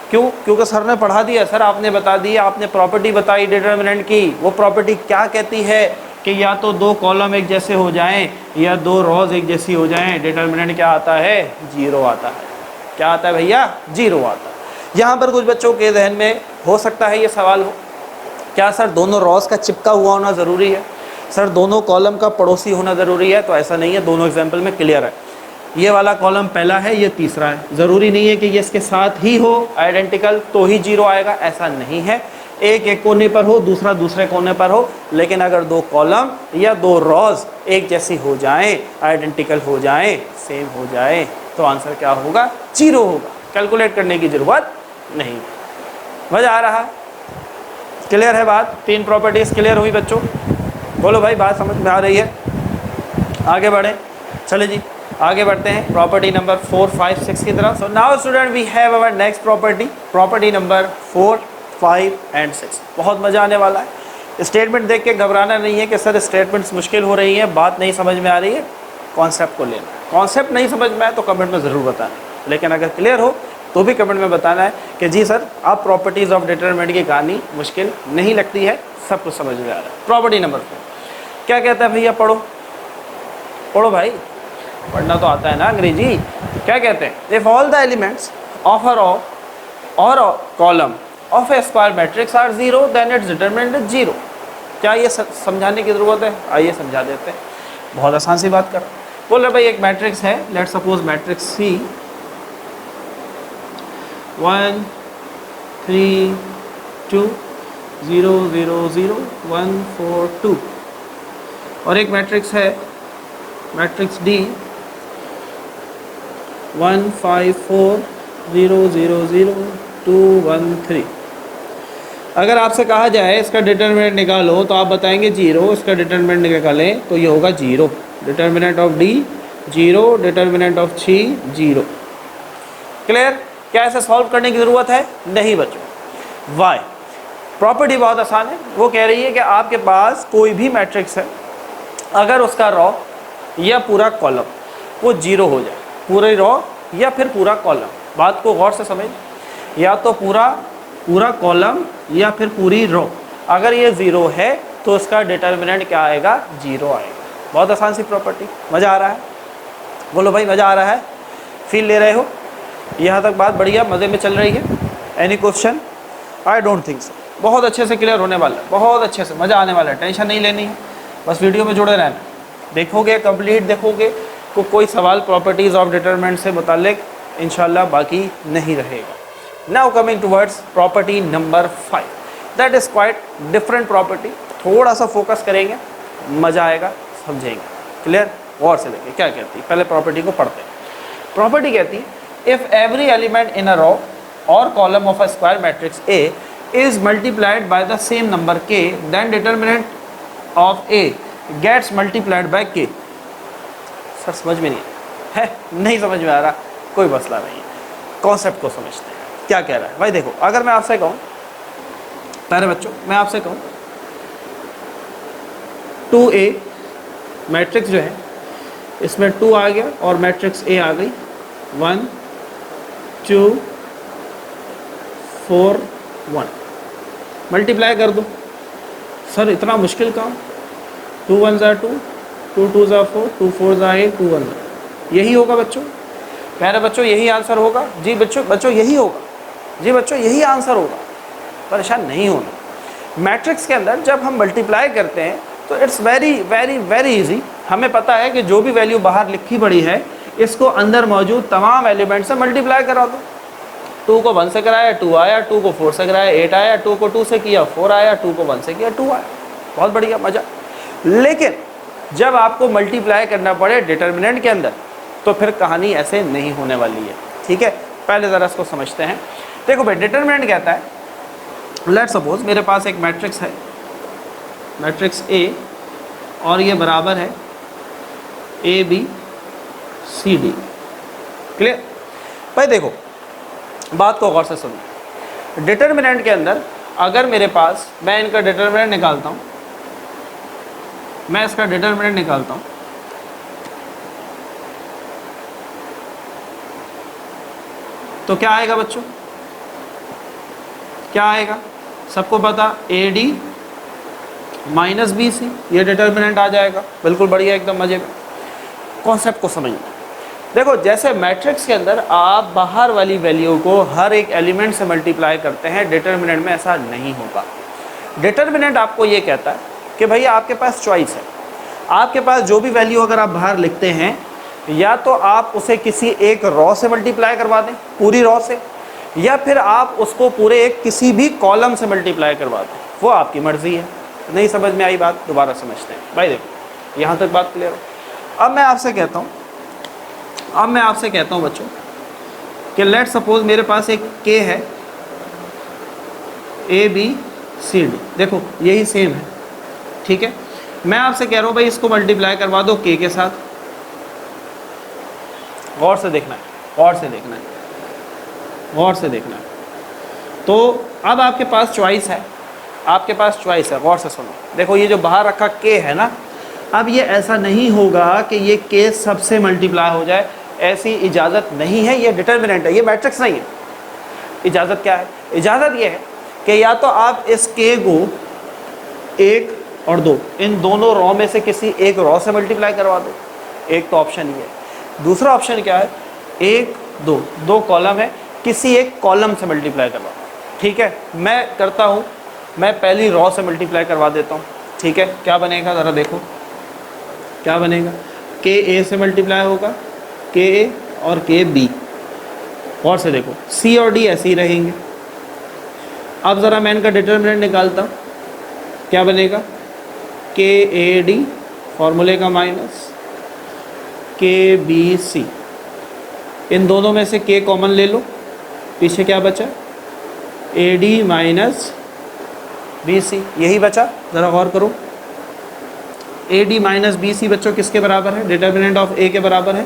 क्यों? क्योंकि सर ने पढ़ा दिया, सर आपने बता दिया, आपने प्रॉपर्टी बताई डिटर्मिनेंट की। वो प्रॉपर्टी क्या कहती है कि या तो 2 कॉलम एक जैसे हो जाएं या 2 रोज एक जैसी हो जाएं। डिटर्मिनेंट क्या आता है? 0 आता है। क्या आता है भैया? 0 आता है। यहाँ पर कुछ बच्चों के जहन में हो सकता है ये सवाल हो, क्या सर दोनों रोज का चिपका हुआ होना ज़रूरी है? सर दोनों कॉलम का पड़ोसी होना ज़रूरी है? तो ऐसा नहीं है, दोनों एग्जाम्पल में क्लियर है। ये वाला कॉलम पहला है, ये तीसरा है। ज़रूरी नहीं है कि ये इसके साथ ही हो आइडेंटिकल तो ही 0 आएगा, ऐसा नहीं है। एक कोने पर हो, दूसरा दूसरे कोने पर हो, लेकिन अगर 2 कॉलम या 2 रोज एक जैसी हो जाएं, आइडेंटिकल हो जाएं, सेम हो जाएं, तो आंसर क्या होगा? 0 होगा। कैलकुलेट करने की ज़रूरत नहीं। मज़ा आ रहा है? क्लियर है बात? 3 प्रॉपर्टीज़ क्लियर हुई बच्चों? बोलो भाई, बात समझ में आ रही है? आगे बढ़ें, चले जी आगे बढ़ते हैं प्रॉपर्टी नंबर 4 5 6 की तरफ। So now student we have our next property number 4 5 and 6। बहुत मज़ा आने वाला है। स्टेटमेंट देख के घबराना नहीं है कि सर स्टेटमेंट्स मुश्किल हो रही हैं, बात नहीं समझ में आ रही है। कॉन्सेप्ट को लेना, कॉन्सेप्ट नहीं समझ में आए तो कमेंट में ज़रूर बताना, लेकिन अगर क्लियर हो तो भी कमेंट में बताना है कि जी सर आप प्रॉपर्टीज़ ऑफ डिटरमिनेंट की कहानी मुश्किल नहीं लगती है, सब कुछ समझ में आ रहा है। प्रॉपर्टी नंबर 4 क्या कहता है भैया? पढ़ो भाई, पढ़ना तो आता है ना अंग्रेजी। क्या कहते हैं? If all the elements of a row और column of a square matrix are 0 then its determinant is 0। क्या ये समझाने की ज़रूरत है? आइए समझा देते हैं। बहुत आसान सी बात कर बोल रहे भाई, एक मैट्रिक्स है, लेट्स सपोज मैट्रिक्स C 1 3 2 0 0 0 1 4 2, और एक मैट्रिक्स है मैट्रिक्स D 1 5 4 0 0 0 2 1 3। अगर आपसे कहा जाए इसका डिटर्मिनेंट निकालो तो आप बताएंगे 0, इसका डिटर्मिनेंट निकालें तो ये होगा 0। Determinant of D 0, determinant of C 0। Clear? क्या ऐसे सॉल्व करने की ज़रूरत है? नहीं बच्चों। वाई? प्रॉपर्टी बहुत आसान है। वो कह रही है कि आपके पास कोई भी मैट्रिक्स है, अगर उसका रो या पूरा कॉलम वो 0 हो जाए, पूरे रो या फिर पूरा कॉलम, बात को गौर से समझ, या तो पूरा कॉलम या फिर पूरी रो, अगर ये 0 है तो उसका डिटर्मिनेंट क्या आएगा, 0 आएगा। बहुत आसान सी प्रॉपर्टी, मज़ा आ रहा है? बोलो भाई मज़ा आ रहा है, फील ले रहे हो? यहाँ तक बात बढ़िया मज़े में चल रही है? Any question? I don't think so. बहुत अच्छे से क्लियर होने वाला है, बहुत अच्छे से मज़ा आने वाला है, टेंशन नहीं लेनी है, बस वीडियो में जुड़े रहना। देखोगे कंप्लीट देखोगे तो कोई सवाल प्रॉपर्टीज़ ऑफ डिटरमिनेंट से मुतालिक इंशाल्लाह बाकी नहीं रहेगा। Now coming towards property number 5, that is quite different property. थोड़ा सा फोकस करेंगे, मज़ा आएगा, समझेंगे। क्लियर? गौर से देखिए क्या कहती है, पहले प्रॉपर्टी को पढ़ते हैं। प्रॉपर्टी कहती है if every element in a row और column of a square matrix A is multiplied by the same number k, then determinant of A gets multiplied by k। Sir समझ में नहीं है, नहीं समझ में आ रहा, कोई मसला नहीं है, कॉन्सेप्ट को समझते हैं। क्या कह रहा है भाई? देखो अगर मैं आपसे कहूँ, प्यारे बच्चों मैं आपसे कहूँ 2A मैट्रिक्स जो है इसमें 2 आ गया और मैट्रिक्स A आ गई, 1 2 4 1, मल्टीप्लाई कर दो। सर इतना मुश्किल काम? 2 1 ज़ा 2, 2 2 ज़ा 4, 2 4 ज़ा 8, 2 1 ज़ा, यही होगा बच्चों? प्यारे बच्चों यही आंसर होगा? जी बच्चों यही होगा, जी बच्चों यही आंसर होगा, परेशान नहीं होना। मैट्रिक्स के अंदर जब हम मल्टीप्लाई करते हैं तो it's very very very easy. हमें पता है कि जो भी वैल्यू बाहर लिखी पड़ी है इसको अंदर मौजूद तमाम एलिमेंट से मल्टीप्लाई करा दो। 2 को 1 से कराया 2 आया, 2 को 4 से कराया 8 आया, 2 को 2 से किया 4 आया, 2 को 1 से किया 2 आया। बहुत बढ़िया, मज़ा। लेकिन जब आपको मल्टीप्लाई करना पड़े डिटर्मिनेंट के अंदर तो फिर कहानी ऐसे नहीं होने वाली है। ठीक है, पहले ज़रा इसको समझते हैं। देखो भाई डिटर्मिनेंट कहता है, लेट सपोज मेरे पास एक मैट्रिक्स है, मैट्रिक्स A, और ये बराबर है ABCD। क्लियर? भाई देखो बात को गौर से सुनो। डिटर्मिनेंट के अंदर अगर मेरे पास, मैं इनका डिटर्मिनेंट निकालता हूँ, मैं इसका डिटर्मिनेंट निकालता हूँ, तो क्या आएगा बच्चों? क्या आएगा? सबको पता AD माइनस BC, ये डिटर्मिनेंट आ जाएगा। बिल्कुल बढ़िया, एकदम मजे में। कॉन्सेप्ट को समझना। देखो जैसे मैट्रिक्स के अंदर आप बाहर वाली वैल्यू को हर एक एलिमेंट से मल्टीप्लाई करते हैं, डिटर्मिनेंट में ऐसा नहीं होगा। डिटर्मिनेंट आपको ये कहता है कि भाई आपके पास चॉइस है, आपके पास जो भी वैल्यू अगर आप बाहर लिखते हैं, या तो आप उसे किसी एक रॉ से मल्टीप्लाई करवा दें, पूरी रॉ से, या फिर आप उसको पूरे एक किसी भी कॉलम से मल्टीप्लाई करवा दें, वो आपकी मर्ज़ी है। नहीं समझ में आई बात? दोबारा समझते हैं। भाई देखो यहाँ तक बात क्लियर हो। अब मैं आपसे कहता हूँ बच्चों कि लेट सपोज मेरे पास एक K है, ABCD, देखो यही सेम है। ठीक है, मैं आपसे कह रहा हूँ भाई इसको मल्टीप्लाई करवा दो K के साथ। गौर से देखना है, गौर से देखना है, गौर से देखना है। तो अब आपके पास चॉइस है, आपके पास चॉइस है। गौर से सुनो, देखो ये जो बाहर रखा K है ना, अब ये ऐसा नहीं होगा कि ये K सबसे मल्टीप्लाई हो जाए, ऐसी इजाज़त नहीं है। ये डिटर्मिनेंट है, ये मैट्रिक्स नहीं है। इजाज़त क्या है? इजाज़त ये है कि या तो आप इस K को 1 और 2 इन दोनों रॉ में से किसी एक रॉ से मल्टीप्लाई करवा दो, एक तो ऑप्शन ये है। दूसरा ऑप्शन क्या है? 1 2 दो कॉलम है, किसी एक कॉलम से मल्टीप्लाई करवा दो। ठीक है, मैं करता हूँ, मैं पहली रॉ से मल्टीप्लाई करवा देता हूँ। ठीक है, क्या बनेगा ज़रा देखो, क्या बनेगा? KA से मल्टीप्लाई होगा, KA और KB। और से देखो C और D ऐसे ही रहेंगे। अब ज़रा मैं इनका डिटर्मिनेंट निकालता हूँ, क्या बनेगा? KAD, फॉर्मूले का माइनस, KBC। इन दोनों में से K कॉमन ले लो, पीछे क्या बचा? AD माइनस BC, यही बचा। ज़रा गौर करो, AD माइनस BC बच्चों किसके बराबर है? डिटर्मिनेंट ऑफ A के बराबर है।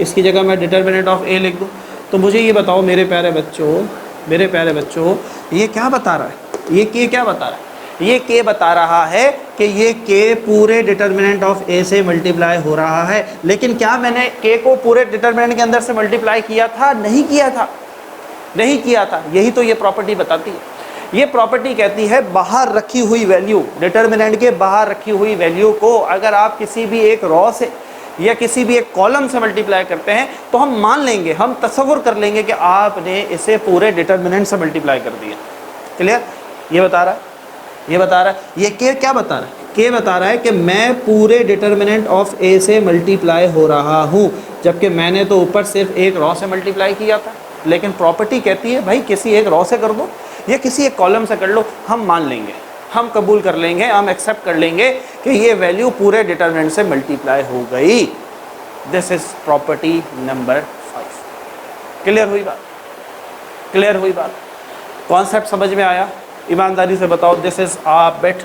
इसकी जगह मैं डिटर्मिनेंट ऑफ A लिख दूँ। तो मुझे ये बताओ मेरे प्यारे बच्चों, ये क्या बता रहा है? ये K क्या बता रहा है? ये K बता रहा है कि ये K पूरे डिटर्मिनेंट ऑफ A से मल्टीप्लाई हो रहा है। लेकिन क्या मैंने K को पूरे डिटर्मिनेंट के अंदर से मल्टीप्लाई किया था? नहीं किया था, नहीं किया था। यही तो ये प्रॉपर्टी बताती है। ये प्रॉपर्टी कहती है बाहर रखी हुई वैल्यू, डिटर्मिनेंट के बाहर रखी हुई वैल्यू को अगर आप किसी भी एक रॉ से या किसी भी एक कॉलम से मल्टीप्लाई करते हैं तो हम मान लेंगे, हम तसव्वुर कर लेंगे कि आपने इसे पूरे डिटर्मिनेंट से मल्टीप्लाई कर दिया। क्लियर? ये बता रहा है, ये बता रहा है, ये के क्या बता रहा है? के बता रहा है कि मैं पूरे डिटर्मिनेंट ऑफ ए से मल्टीप्लाई हो रहा हूँ, जबकि मैंने तो ऊपर सिर्फ एक रॉ से मल्टीप्लाई किया था। लेकिन प्रॉपर्टी कहती है भाई किसी एक रॉ से कर दो या किसी एक कॉलम से कर लो, हम मान लेंगे, हम कबूल कर लेंगे, हम एक्सेप्ट कर लेंगे कि ये वैल्यू पूरे डिटर्मिनेंट से मल्टीप्लाई हो गई। This is property number 5। Clear हुई बात? क्लियर हुई बात? कॉन्सेप्ट समझ में आया? ईमानदारी से बताओ, this is a bit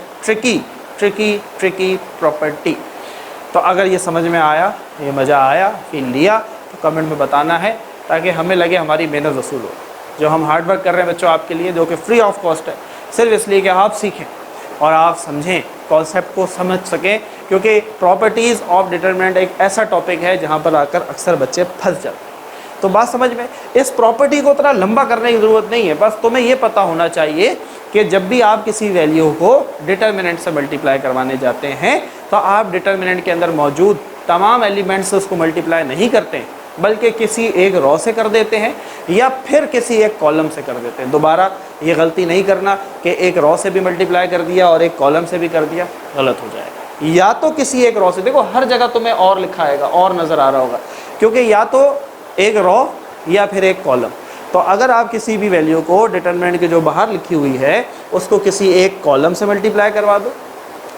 tricky property. तो अगर ये समझ में आया, ये मज़ा आया, फील लिया, तो कमेंट में बताना है ताकि हमें लगे हमारी मेहनत वसूल हो। जो हम हार्ड वर्क कर रहे हैं बच्चों आपके लिए, जो कि फ्री ऑफ कॉस्ट है, सिर्फ इसलिए कि आप सीखें और आप समझें, कॉन्सेप्ट को समझ सकें, क्योंकि प्रॉपर्टीज़ ऑफ डिटरमिनेंट एक ऐसा टॉपिक है जहाँ पर आकर अक्सर बच्चे फंस जाते हैं। तो बात समझ में, इस प्रॉपर्टी को इतना लंबा करने की ज़रूरत नहीं है, बस तुम्हें ये पता होना चाहिए कि जब भी आप किसी वैल्यू को डिटर्मिनेंट से मल्टीप्लाई करवाने जाते हैं तो आप डिटर्मिनेंट के अंदर मौजूद तमाम एलिमेंट्स से उसको मल्टीप्लाई नहीं करते हैं, बल्कि किसी एक रॉ से कर देते हैं या फिर किसी एक कॉलम से कर देते हैं। दोबारा ये गलती नहीं करना कि एक रॉ से भी मल्टीप्लाई कर दिया और एक कॉलम से भी कर दिया, गलत हो जाएगा। या तो किसी एक रॉ से, देखो हर जगह तुम्हें और लिखा आएगा, और नज़र आ रहा होगा, क्योंकि या तो एक रॉ या फिर एक कॉलम। तो अगर आप किसी भी वैल्यू को डिटर्मिनेंट की जो बाहर लिखी हुई है उसको किसी एक कॉलम से मल्टीप्लाई करवा दो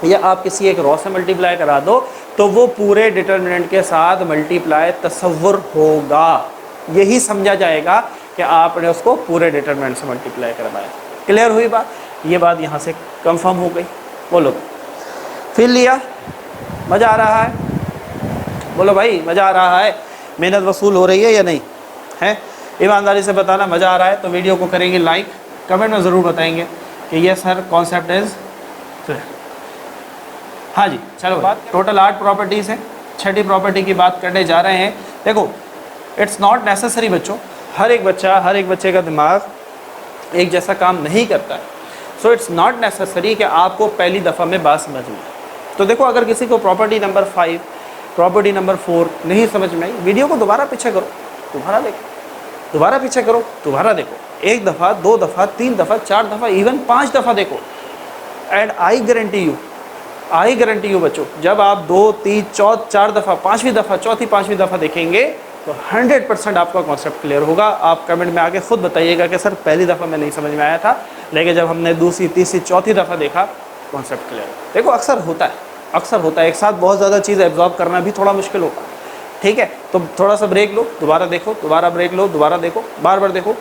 या आप किसी एक रॉ से मल्टीप्लाई करा दो, तो वो पूरे डिटर्मिनेंट के साथ मल्टीप्लाई तसव्वुर होगा। यही समझा जाएगा कि आपने उसको पूरे डिटर्मिनेंट से मल्टीप्लाई करवाया। क्लियर हुई बात? ये बात यहाँ से कंफर्म हो गई। बोलो, फिर लिया? मज़ा आ रहा है? बोलो भाई, मज़ा आ रहा है? मेहनत वसूल हो रही है या नहीं है? ईमानदारी से बताना, मज़ा आ रहा है तो वीडियो को करेंगे लाइक, कमेंट में ज़रूर बताएंगे कि ये सर कॉन्सेप्ट इज़ क्लियर। हाँ जी, चलो बात, टोटल 8 प्रॉपर्टीज़ हैं, 6ठी प्रॉपर्टी की बात करने जा रहे हैं। देखो, इट्स नॉट नेसेसरी बच्चों, हर एक बच्चे का दिमाग एक जैसा काम नहीं करता है। सो इट्स नॉट नेसेसरी कि आपको पहली दफ़ा में बात समझ में। तो देखो, अगर किसी को प्रॉपर्टी नंबर 5, प्रॉपर्टी नंबर 4 नहीं समझ में आई, वीडियो को दोबारा पीछे करो, दोबारा देखो, दोबारा पीछे करो, दोबारा देखो, 1 दफ़ा, 2 दफ़ा, 3 दफ़ा, 4 दफ़ा, इवन 5 दफ़ा देखो। एंड आई गारंटी यू बच्चों, जब आप 2, 3, 4 दफ़ा, 5वीं दफ़ा, चौथी 5वीं दफ़ा देखेंगे तो 100% आपका कॉन्सेप्ट क्लियर होगा। आप कमेंट में आके खुद बताइएगा कि सर पहली दफ़ा में नहीं समझ में आया था, लेकिन जब हमने दूसरी, तीसरी, चौथी दफ़ा देखा कॉन्सेप्ट क्लियर। देखो, अक्सर होता है एक साथ बहुत ज़्यादा चीज़ एब्जॉर्ब करना भी थोड़ा मुश्किल होता है। ठीक है, तो थोड़ा सा ब्रेक लो, दोबारा देखो, दोबारा ब्रेक लो, दोबारा देखो, बार बार देखो,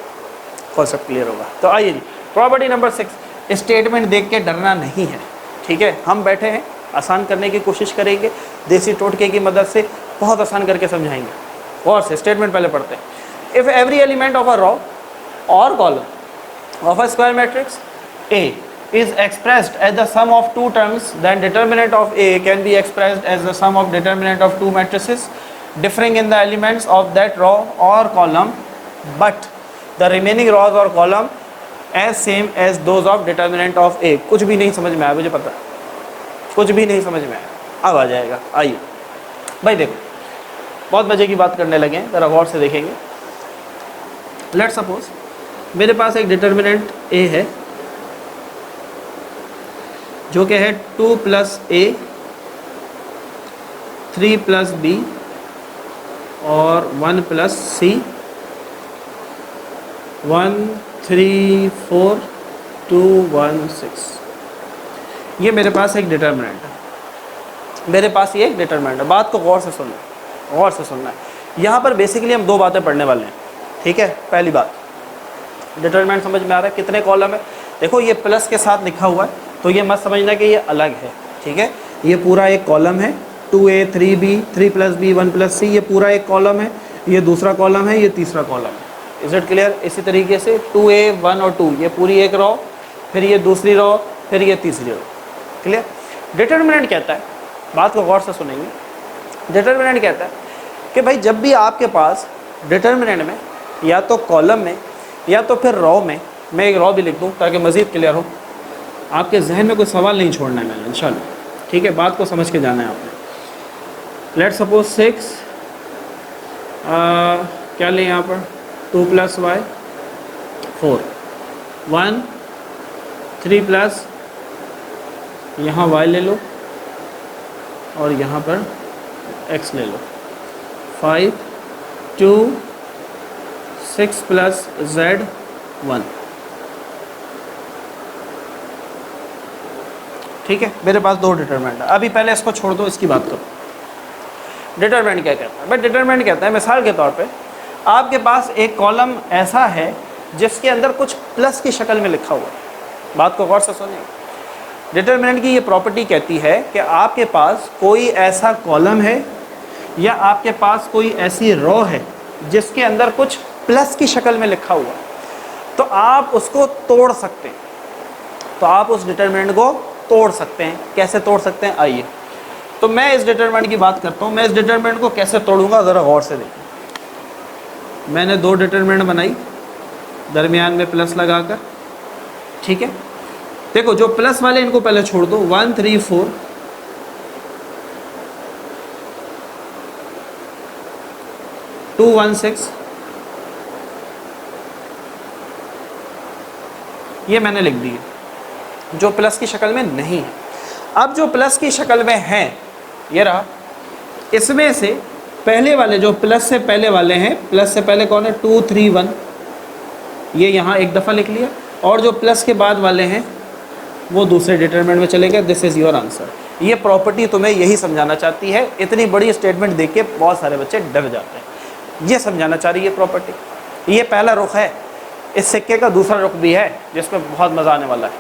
कॉन्सेप्ट क्लियर होगा। तो आइए जी, प्रॉपर्टी नंबर 6, स्टेटमेंट देख के डरना नहीं है। ठीक है, हम बैठे हैं, आसान करने की कोशिश करेंगे, देसी टोटके की मदद से बहुत आसान करके समझाएंगे। और से स्टेटमेंट पहले पढ़ते हैं। If every element of a row और column of a square matrix A is expressed as the sum of 2 terms, then determinant of A can be expressed as the sum of determinant of 2 matrices differing in the elements of that row or column, but the remaining rows or column as same as those of determinant of A। कुछ भी नहीं समझ में आया, मुझे पता, कुछ भी नहीं समझ में आया, अब आ जाएगा। आइए भाई, देखो बहुत मज़े की बात करने लगे हैं, ज़रा गौर से देखेंगे। लेट सपोज मेरे पास एक डिटर्मिनेंट A है जो कि है 2 + A 3 + B और 1 + C 1 3 4 2 1 6। ये मेरे पास एक डिटर्मिनेंट है, मेरे पास ये एक डिटर्मिनेंट है। बात को गौर से सुनना, गौर से सुनना है। यहाँ पर बेसिकली हम 2 बातें पढ़ने वाले हैं। ठीक है, पहली बात, डिटर्मिनेंट समझ में आ रहा है, कितने कॉलम है? देखो, ये प्लस के साथ लिखा हुआ है, तो ये मत समझना कि ये अलग है। ठीक है, ये पूरा एक कॉलम है, 2A 3B 3 + B 1 + C, ये पूरा एक कॉलम है, ये दूसरा कॉलम है, ये तीसरा कॉलम है। Is it clear? इसी तरीके से 2A 1 और 2, ये पूरी एक रॉ, फिर ये दूसरी रॉ, फिर ये तीसरी रॉ। क्लियर? डिटर्मिनेंट कहता है, बात को गौर से सुनेंगे, डिटर्मिनेंट कहता है कि भाई जब भी आपके पास डिटर्मिनेंट में या तो कॉलम में या तो फिर रॉ में मैं एक रॉ भी लिख दूँ ताकि मज़ीद क्लियर हो। आपके जहन में कोई सवाल नहीं छोड़ना है मैंने, इंशाल्लाह। ठीक है, बात को समझ के जाना है आपने। लेट सपोज 6 क्या लें यहाँ पर, 2 + y 4, 1 3 प्लस यहाँ y ले लो और यहाँ पर x ले लो, 5 2 6 + z 1। ठीक है, मेरे पास 2 डिटरमिनेंट है। अभी पहले इसको छोड़ दो, इसकी बात करो। डिटरमिनेंट क्या कहता है? भाई डिटरमिनेंट कहता है, मिसाल के तौर पे आपके पास एक कॉलम ऐसा है जिसके अंदर कुछ प्लस की शक्ल में लिखा हुआ है। बात को गौर से सुनिए। डिटरमिनेंट की ये प्रॉपर्टी कहती है कि आपके पास कोई ऐसा कॉलम है या आपके पास कोई ऐसी रो है जिसके अंदर कुछ प्लस की शक्ल में लिखा हुआ है, तो आप उसको तोड़ सकते हैं। तो आप उस डिटरमिनेंट को तोड़ सकते हैं। कैसे तोड़ सकते हैं, आइए। तो मैं इस डिटरमिनेंट की बात करता हूँ। मैं इस डिटरमिनेंट को कैसे तोड़ूंगा, ज़रा गौर से देखिए। मैंने 2 डिटरमिनेंट बनाई, दरमियान में प्लस लगाकर। ठीक है, देखो जो प्लस वाले इनको पहले छोड़ दो। 1 3 4 2 1 6, ये मैंने लिख दिए, जो प्लस की शक्ल में नहीं है। अब जो प्लस की शक्ल में है, ये रहा। इसमें से पहले वाले, जो प्लस से पहले वाले हैं, प्लस से पहले कौन है, 2 3 1, ये यहाँ एक दफ़ा लिख लिया। और जो प्लस के बाद वाले हैं वो दूसरे डिटरमिनेंट में चले गए। This is your answer. ये प्रॉपर्टी तुम्हें यही समझाना चाहती है। इतनी बड़ी स्टेटमेंट देख के बहुत सारे बच्चे डर जाते हैं। ये समझाना चाह रही है प्रॉपर्टी। ये पहला रुख है। इस सिक्के का दूसरा रुख भी है जिसमें बहुत मज़ा आने वाला है।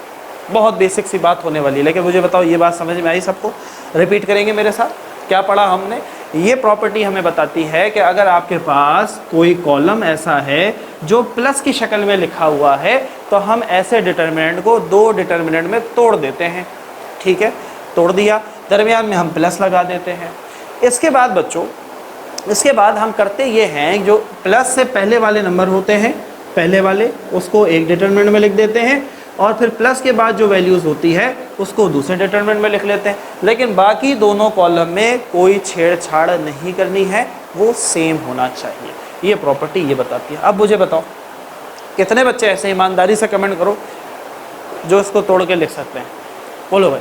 बहुत बेसिक सी बात होने वाली है, लेकिन मुझे बताओ ये बात समझ में आई सबको? रिपीट करेंगे मेरे साथ। क्या पढ़ा हमने? ये प्रॉपर्टी हमें बताती है कि अगर आपके पास कोई कॉलम ऐसा है जो प्लस की शक्ल में लिखा हुआ है, तो हम ऐसे डिटरमिनेंट को 2 डिटरमिनेंट में तोड़ देते हैं। ठीक है, तोड़ दिया, दरमियान में हम प्लस लगा देते हैं। इसके बाद बच्चों, इसके बाद हम करते ये हैं, जो प्लस से पहले वाले नंबर होते हैं, पहले वाले, उसको एक डिटरमिनेंट में लिख देते हैं, और फिर प्लस के बाद जो वैल्यूज़ होती है उसको दूसरे डिटरमिनेंट में लिख लेते हैं। लेकिन बाकी दोनों कॉलम में कोई छेड़छाड़ नहीं करनी है, वो सेम होना चाहिए। ये प्रॉपर्टी ये बताती है। अब मुझे बताओ कितने बच्चे ऐसे, ईमानदारी से कमेंट करो, जो इसको तोड़ के लिख सकते हैं? बोलो भाई,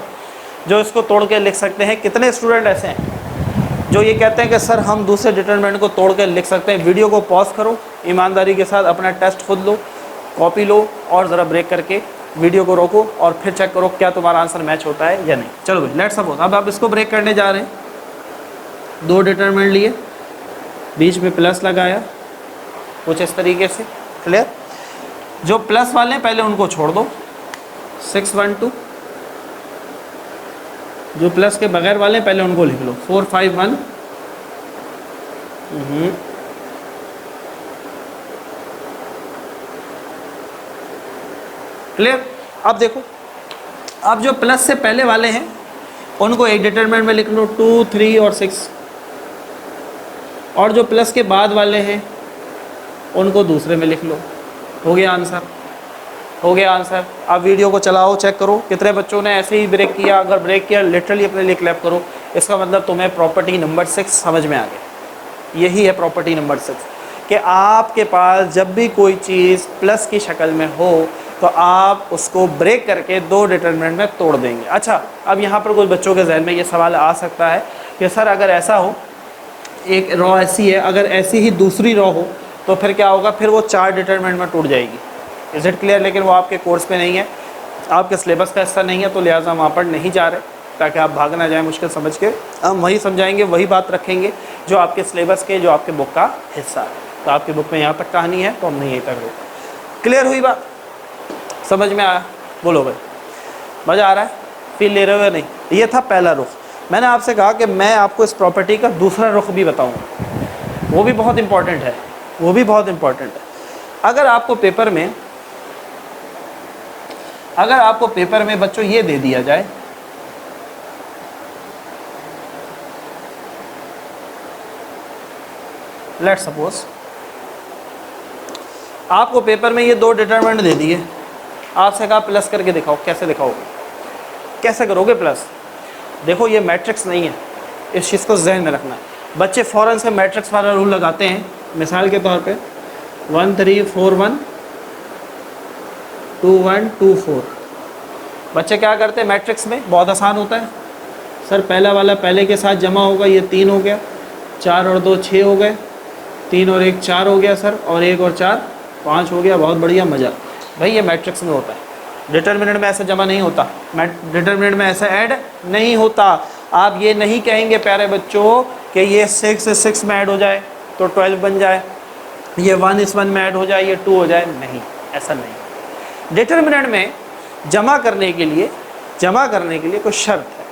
जो इसको तोड़ के लिख सकते हैं। कितने स्टूडेंट ऐसे हैं जो ये कहते हैं कि सर हम दूसरे डिटरमिनेंट को तोड़ के लिख सकते हैं? वीडियो को पॉज करो, ईमानदारी के साथ अपना टेस्ट खुद लो, कॉपी लो, और ज़रा ब्रेक करके वीडियो को रोको और फिर चेक करो क्या तुम्हारा आंसर मैच होता है या नहीं। चलो भाई, लेट्स सपोज अब आप इसको ब्रेक करने जा रहे हैं। 2 डिटरमिनेंट लिए, बीच में प्लस लगाया, कुछ इस तरीके से। क्लियर? जो प्लस वाले हैं पहले उनको छोड़ दो, 6 1 2। जो प्लस के बगैर वाले हैं पहले उनको लिख लो, 4 5 1। क्लियर? अब देखो, अब जो प्लस से पहले वाले हैं उनको एक डिटरमिनेंट में लिख लो, 2 3 और 6। और जो प्लस के बाद वाले हैं उनको दूसरे में लिख लो। हो गया आंसर, हो गया आंसर। अब वीडियो को चलाओ, चेक करो कितने बच्चों ने ऐसे ही ब्रेक किया। अगर ब्रेक किया, लिटरली अपने लिए क्लैप करो। इसका मतलब तुम्हें प्रॉपर्टी नंबर 6 समझ में आ गई। यही है प्रॉपर्टी नंबर 6, कि आपके पास जब भी कोई चीज़ प्लस की शक्ल में हो तो आप उसको ब्रेक करके 2 डिटरमिनेंट में तोड़ देंगे। अच्छा, अब यहाँ पर कुछ बच्चों के जहन में ये सवाल आ सकता है कि सर अगर ऐसा हो, एक रॉ ऐसी है, अगर ऐसी ही दूसरी रॉ हो तो फिर क्या होगा? फिर वो 4 डिटरमिनेंट में टूट जाएगी। Is it clear? लेकिन वो आपके कोर्स पे नहीं है, आपके सिलेबस का हिस्सा नहीं है, तो लिहाजा हम वहाँ पर नहीं जा रहे, ताकि आप भाग ना जाएँ मुश्किल समझ के। हम वही समझाएंगे, वही बात रखेंगे जो आपके सिलेबस के, जो आपके बुक का हिस्सा है। तो आपकी बुक में यहाँ तक कहानी है तो हम नहीं यहीं तक रोका। क्लियर हुई बात? समझ में आया? बोलो भाई, मज़ा आ रहा है? फील ले रहे हो या नहीं? ये था पहला रुख। मैंने आपसे कहा कि मैं आपको इस प्रॉपर्टी का दूसरा रुख भी बताऊंगा, वो भी बहुत इंपॉर्टेंट है, वो भी बहुत इंपॉर्टेंट है। अगर आपको पेपर में बच्चों ये दे दिया जाए, लेट्स सपोज आपको पेपर में ये 2 डिटरमिनेंट दे दिए, आपसे कहा प्लस करके दिखाओ, कैसे दिखाओगे, कैसे करोगे प्लस? देखो ये मैट्रिक्स नहीं है, इस चीज़ को जहन में रखना। बच्चे फ़ौरन से मैट्रिक्स वाला रूल लगाते हैं। मिसाल के तौर पे 1 3 4 1 2 1 2 4। बच्चे क्या करते हैं मैट्रिक्स में? बहुत आसान होता है सर, पहला वाला पहले के साथ जमा होगा, ये 3 हो गया, 4 और 2 6 हो गए, 3 और 1 4 हो गया सर, और 1 और 4 5 हो गया, बहुत बढ़िया, मज़ा। भाई ये मैट्रिक्स में होता है, डिटर्मिनेंट में ऐसा जमा नहीं होता, डिटर्मिनेंट में ऐसा ऐड नहीं होता। आप ये नहीं कहेंगे प्यारे बच्चों कि ये 6 से 6 में ऐड हो जाए तो 12 बन जाए, ये 1 इस 1 में ऐड हो जाए, ये 2 हो जाए, नहीं, ऐसा नहीं। डिटर्मिनेंट में जमा करने के लिए कोई शर्त है,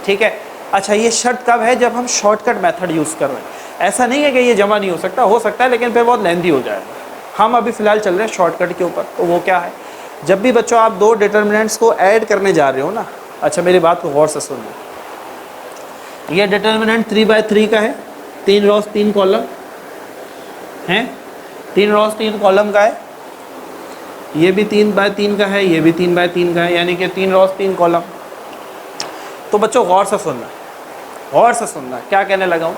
ठीक है। अच्छा, ये शर्त कब है? जब हम शॉर्टकट मेथड यूज़ कर रहे हैं। ऐसा नहीं है कि ये जमा नहीं हो सकता है, लेकिन फिर बहुत लेंथी हो जाएगा। हम अभी फ़िलहाल चल रहे हैं शॉर्टकट के ऊपर। तो वो क्या है? जब भी बच्चों आप दो डिटर्मिनेंट्स को ऐड करने जा रहे हो ना, अच्छा मेरी बात को गौर से सुनिए। ये डिटर्मिनेंट 3/3 का है, 3 रोज 3 कॉलम हैं, 3 रोज 3 कॉलम का है। ये भी 3/3 का है, ये भी 3/3 का है, यानी कि 3 रोज 3 कॉलम। तो बच्चों गौर से सुनना, क्या कहने लगा हूँ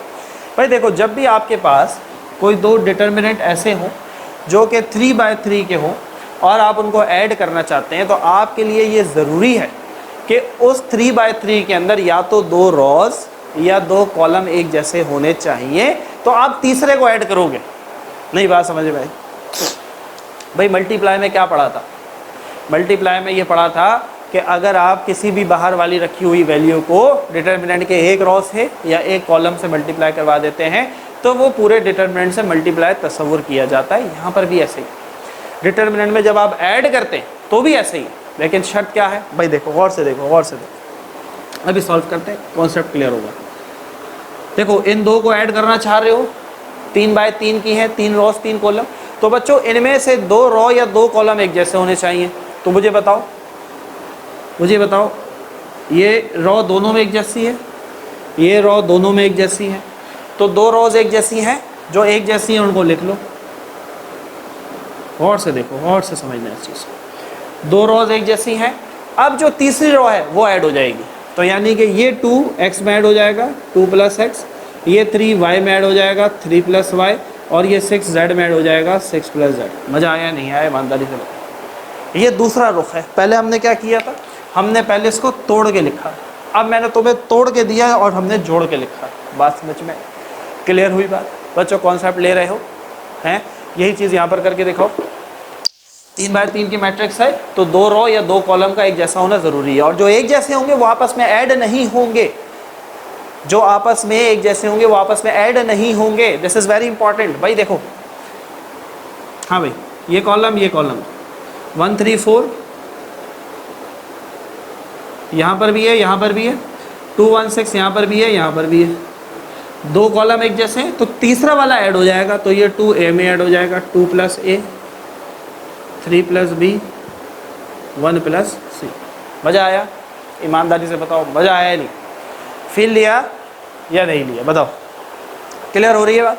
भाई। देखो, जब भी आपके पास कोई दो डिटर्मिनेंट ऐसे हों जो कि 3/3 के हों और आप उनको ऐड करना चाहते हैं, तो आपके लिए ये ज़रूरी है कि उस 3/3 के अंदर या तो 2 रोज या 2 कॉलम एक जैसे होने चाहिए, तो आप तीसरे को ऐड करोगे। नहीं बात समझे भाई? मल्टीप्लाई में क्या पढ़ा था? मल्टीप्लाई में ये पढ़ा था कि अगर आप किसी भी बाहर वाली रखी हुई वैल्यू को डिटर्मिनेंट के एक रो से या एक कॉलम से मल्टीप्लाई करवा देते हैं, तो वो पूरे डिटर्मिनेंट से मल्टीप्लाई तस्वुर किया जाता है। यहाँ पर भी ऐसे ही डिटर्मिनेंट में जब आप ऐड करते हैं तो भी ऐसे ही, लेकिन शर्त क्या है भाई? देखो गौर से देखो, अभी सॉल्व करते हैं, कॉन्सेप्ट क्लियर होगा। देखो, इन दो को ऐड करना चाह रहे हो, 3/3 की है, 3 रोज 3 कॉलम। तो बच्चों इनमें से 2 रो या 2 कॉलम एक जैसे होने चाहिए। तो मुझे बताओ, ये रो दोनों में एक जैसी है, ये रो दोनों में एक जैसी है। तो 2 रोज एक जैसी हैं, जो एक जैसी हैं उनको लिख लो। गौर से देखो, गौर से समझना इस चीज़ को। 2 रोज एक जैसी हैं। अब जो तीसरी रो है वो ऐड हो जाएगी, तो यानी कि ये 2 x में ऐड हो जाएगा, 2 + x, ये 3 y में ऐड हो जाएगा, 3 + y, और ये 6 z में ऐड हो जाएगा, 6 + z। मज़ा आया नहीं आया? ईमानदारी से बताओ। ये दूसरा रुख है। पहले हमने क्या किया था? हमने पहले इसको तोड़ के लिखा, अब मैंने तुम्हें तोड़ के दिया और हमने जोड़ के लिखा। बात समझ में क्लियर हुई? बात बच्चों कॉन्सेप्ट ले रहे हो हैं? यही चीज़ यहाँ पर करके दिखाओ। 3/3 की मैट्रिक्स है, तो 2 रो या 2 कॉलम का एक जैसा होना ज़रूरी है, और जो एक जैसे होंगे वो आपस में ऐड नहीं होंगे। जो आपस में एक जैसे होंगे वो आपस में ऐड नहीं होंगे। दिस इज़ वेरी इंपॉर्टेंट भाई। देखो, हाँ भाई, ये कॉलम 1 3 4 यहाँ पर भी है, यहाँ पर भी है, 2 1 6 यहाँ पर भी है, यहाँ पर भी है। 2 कॉलम एक जैसे हैं, तो तीसरा वाला ऐड हो जाएगा, तो ये 2a में ऐड हो जाएगा, 2 + a, 3 + b, 1 + c। मज़ा आया? ईमानदारी से बताओ, मज़ा आया नहीं? फील लिया या नहीं लिया? बताओ। क्लियर हो रही है बात?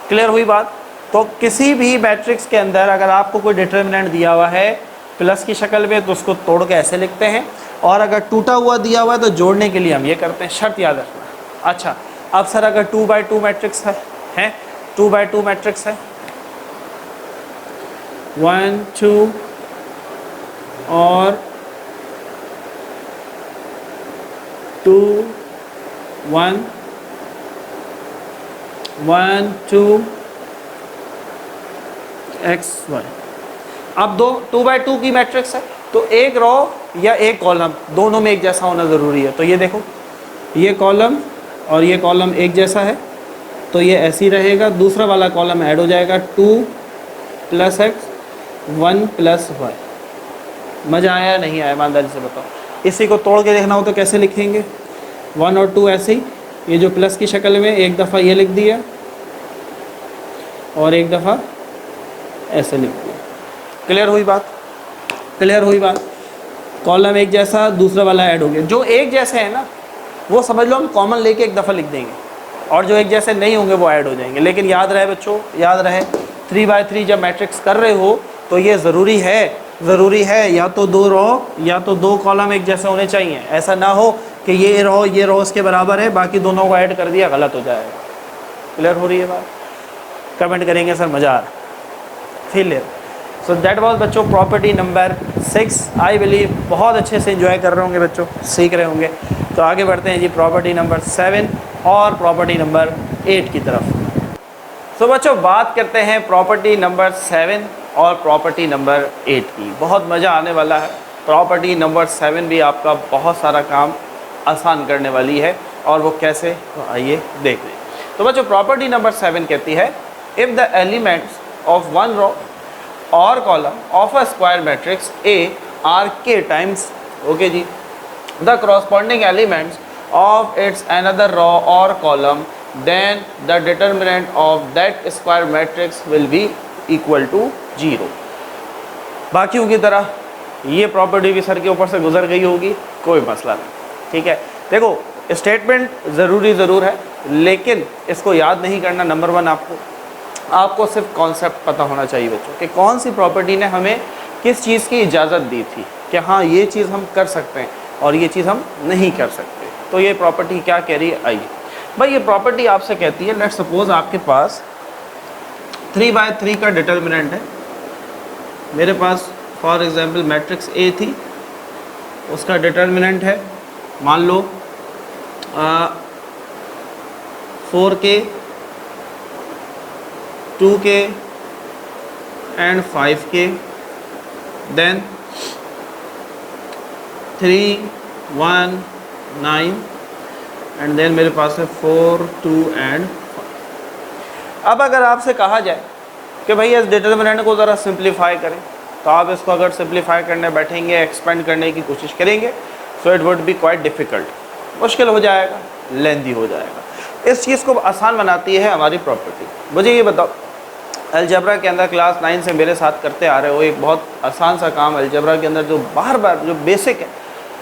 क्लियर हुई बात? तो किसी भी मैट्रिक्स के अंदर अगर आपको कोई डिटर्मिनेंट दिया हुआ है प्लस की शक्ल में, तो उसको तोड़ के ऐसे लिखते हैं, और अगर टूटा हुआ दिया हुआ है तो जोड़ने के लिए हम ये करते हैं। शर्त याद रखना। अच्छा, अब सर अगर 2/2 मैट्रिक्स है 2/2 मैट्रिक्स है, 1 2 और 2 1 1 2 x y। अब 2/2 की मैट्रिक्स है, तो एक रो या एक कॉलम दोनों में एक जैसा होना ज़रूरी है। तो ये देखो, ये कॉलम और ये कॉलम एक जैसा है, तो ये ऐसे ही रहेगा। दूसरा वाला कॉलम ऐड हो जाएगा, 2 + x 1 + y। मज़ा आया नहीं आया? ईमानदारी से बताओ। इसी को तोड़ के देखना हो तो कैसे लिखेंगे? 1 और 2 ऐसे ही, ये जो प्लस की शक्ल में, एक दफ़ा ये लिख दिया और एक दफ़ा ऐसे लिख दिया। क्लियर हुई बात? क्लियर हुई बात? कॉलम एक जैसा, दूसरा वाला ऐड हो गया। जो एक जैसे है ना, वो समझ लो हम कॉमन लेके एक दफ़ा लिख देंगे, और जो एक जैसे नहीं होंगे वो ऐड हो जाएंगे। लेकिन याद रहे बच्चों, याद रहे, 3/3 जब मैट्रिक्स कर रहे हो तो ये ज़रूरी है ज़रूरी है या तो 2 रो या तो 2 कॉलम एक जैसे होने चाहिए। ऐसा ना हो कि ये रो इसके बराबर है, बाकी दोनों को ऐड कर दिया, गलत हो जाएगा। क्लियर हो रही है बात? कमेंट करेंगे सर मज़ा आ रहा, क्लियर। सो दैट वाज बच्चों प्रॉपर्टी नंबर 6। आई बिलीव बहुत अच्छे से एंजॉय कर रहे होंगे बच्चों, सीख रहे होंगे। तो आगे बढ़ते हैं जी प्रॉपर्टी नंबर 7 और प्रॉपर्टी नंबर 8 की तरफ। सो बच्चों बात करते हैं प्रॉपर्टी नंबर 7 और प्रॉपर्टी नंबर 8 की। बहुत मज़ा आने वाला है। प्रॉपर्टी नंबर 7 भी आपका बहुत सारा काम आसान करने वाली है, और वो कैसे, तो आइए देख लें। तो बच्चों प्रॉपर्टी नंबर 7 कहती है if the elements of one row और column of a square matrix A are K times, okay जी, the corresponding elements of its another row or column, then the determinant of that square matrix will be equal to 0। बाकियों की तरह ये property भी sir के ऊपर से गुजर गई होगी, कोई मसला नहीं, ठीक है। देखो स्टेटमेंट ज़रूरी ज़रूर है, लेकिन इसको याद नहीं करना। नंबर 1 आपको सिर्फ कॉन्सेप्ट पता होना चाहिए बच्चों कि कौन सी प्रॉपर्टी ने हमें किस चीज़ की इजाज़त दी थी कि हाँ ये चीज़ हम कर सकते हैं और ये चीज़ हम नहीं कर सकते। तो ये प्रॉपर्टी क्या कह रही है, आइए भाई। ये प्रॉपर्टी आपसे कहती है, लेट्स सपोज आपके पास 3/3 का डिटर्मिनेंट है। मेरे पास फॉर एग्जांपल मैट्रिक्स ए थी, उसका डिटर्मिनेंट है मान लो 4K 2K and 5K, then 3 1 9 and then मेरे पास है 4 2 एंड 5। अब अगर आपसे कहा जाए कि भैया इस डिटर्मिनेंट को ज़रा सिंप्लीफाई करें, तो आप इसको अगर सिंप्लीफाई करने बैठेंगे, एक्सपेंड करने की कोशिश करेंगे, so it would be quite difficult, मुश्किल हो जाएगा, लेंदी हो जाएगा। इस चीज़ को आसान बनाती है हमारी प्रॉपर्टी। मुझे ये बताओ, अलजेब्रा के अंदर क्लास 9 से मेरे साथ करते आ रहे हो, एक बहुत आसान सा काम अलजेब्रा के अंदर जो बार बार जो बेसिक है,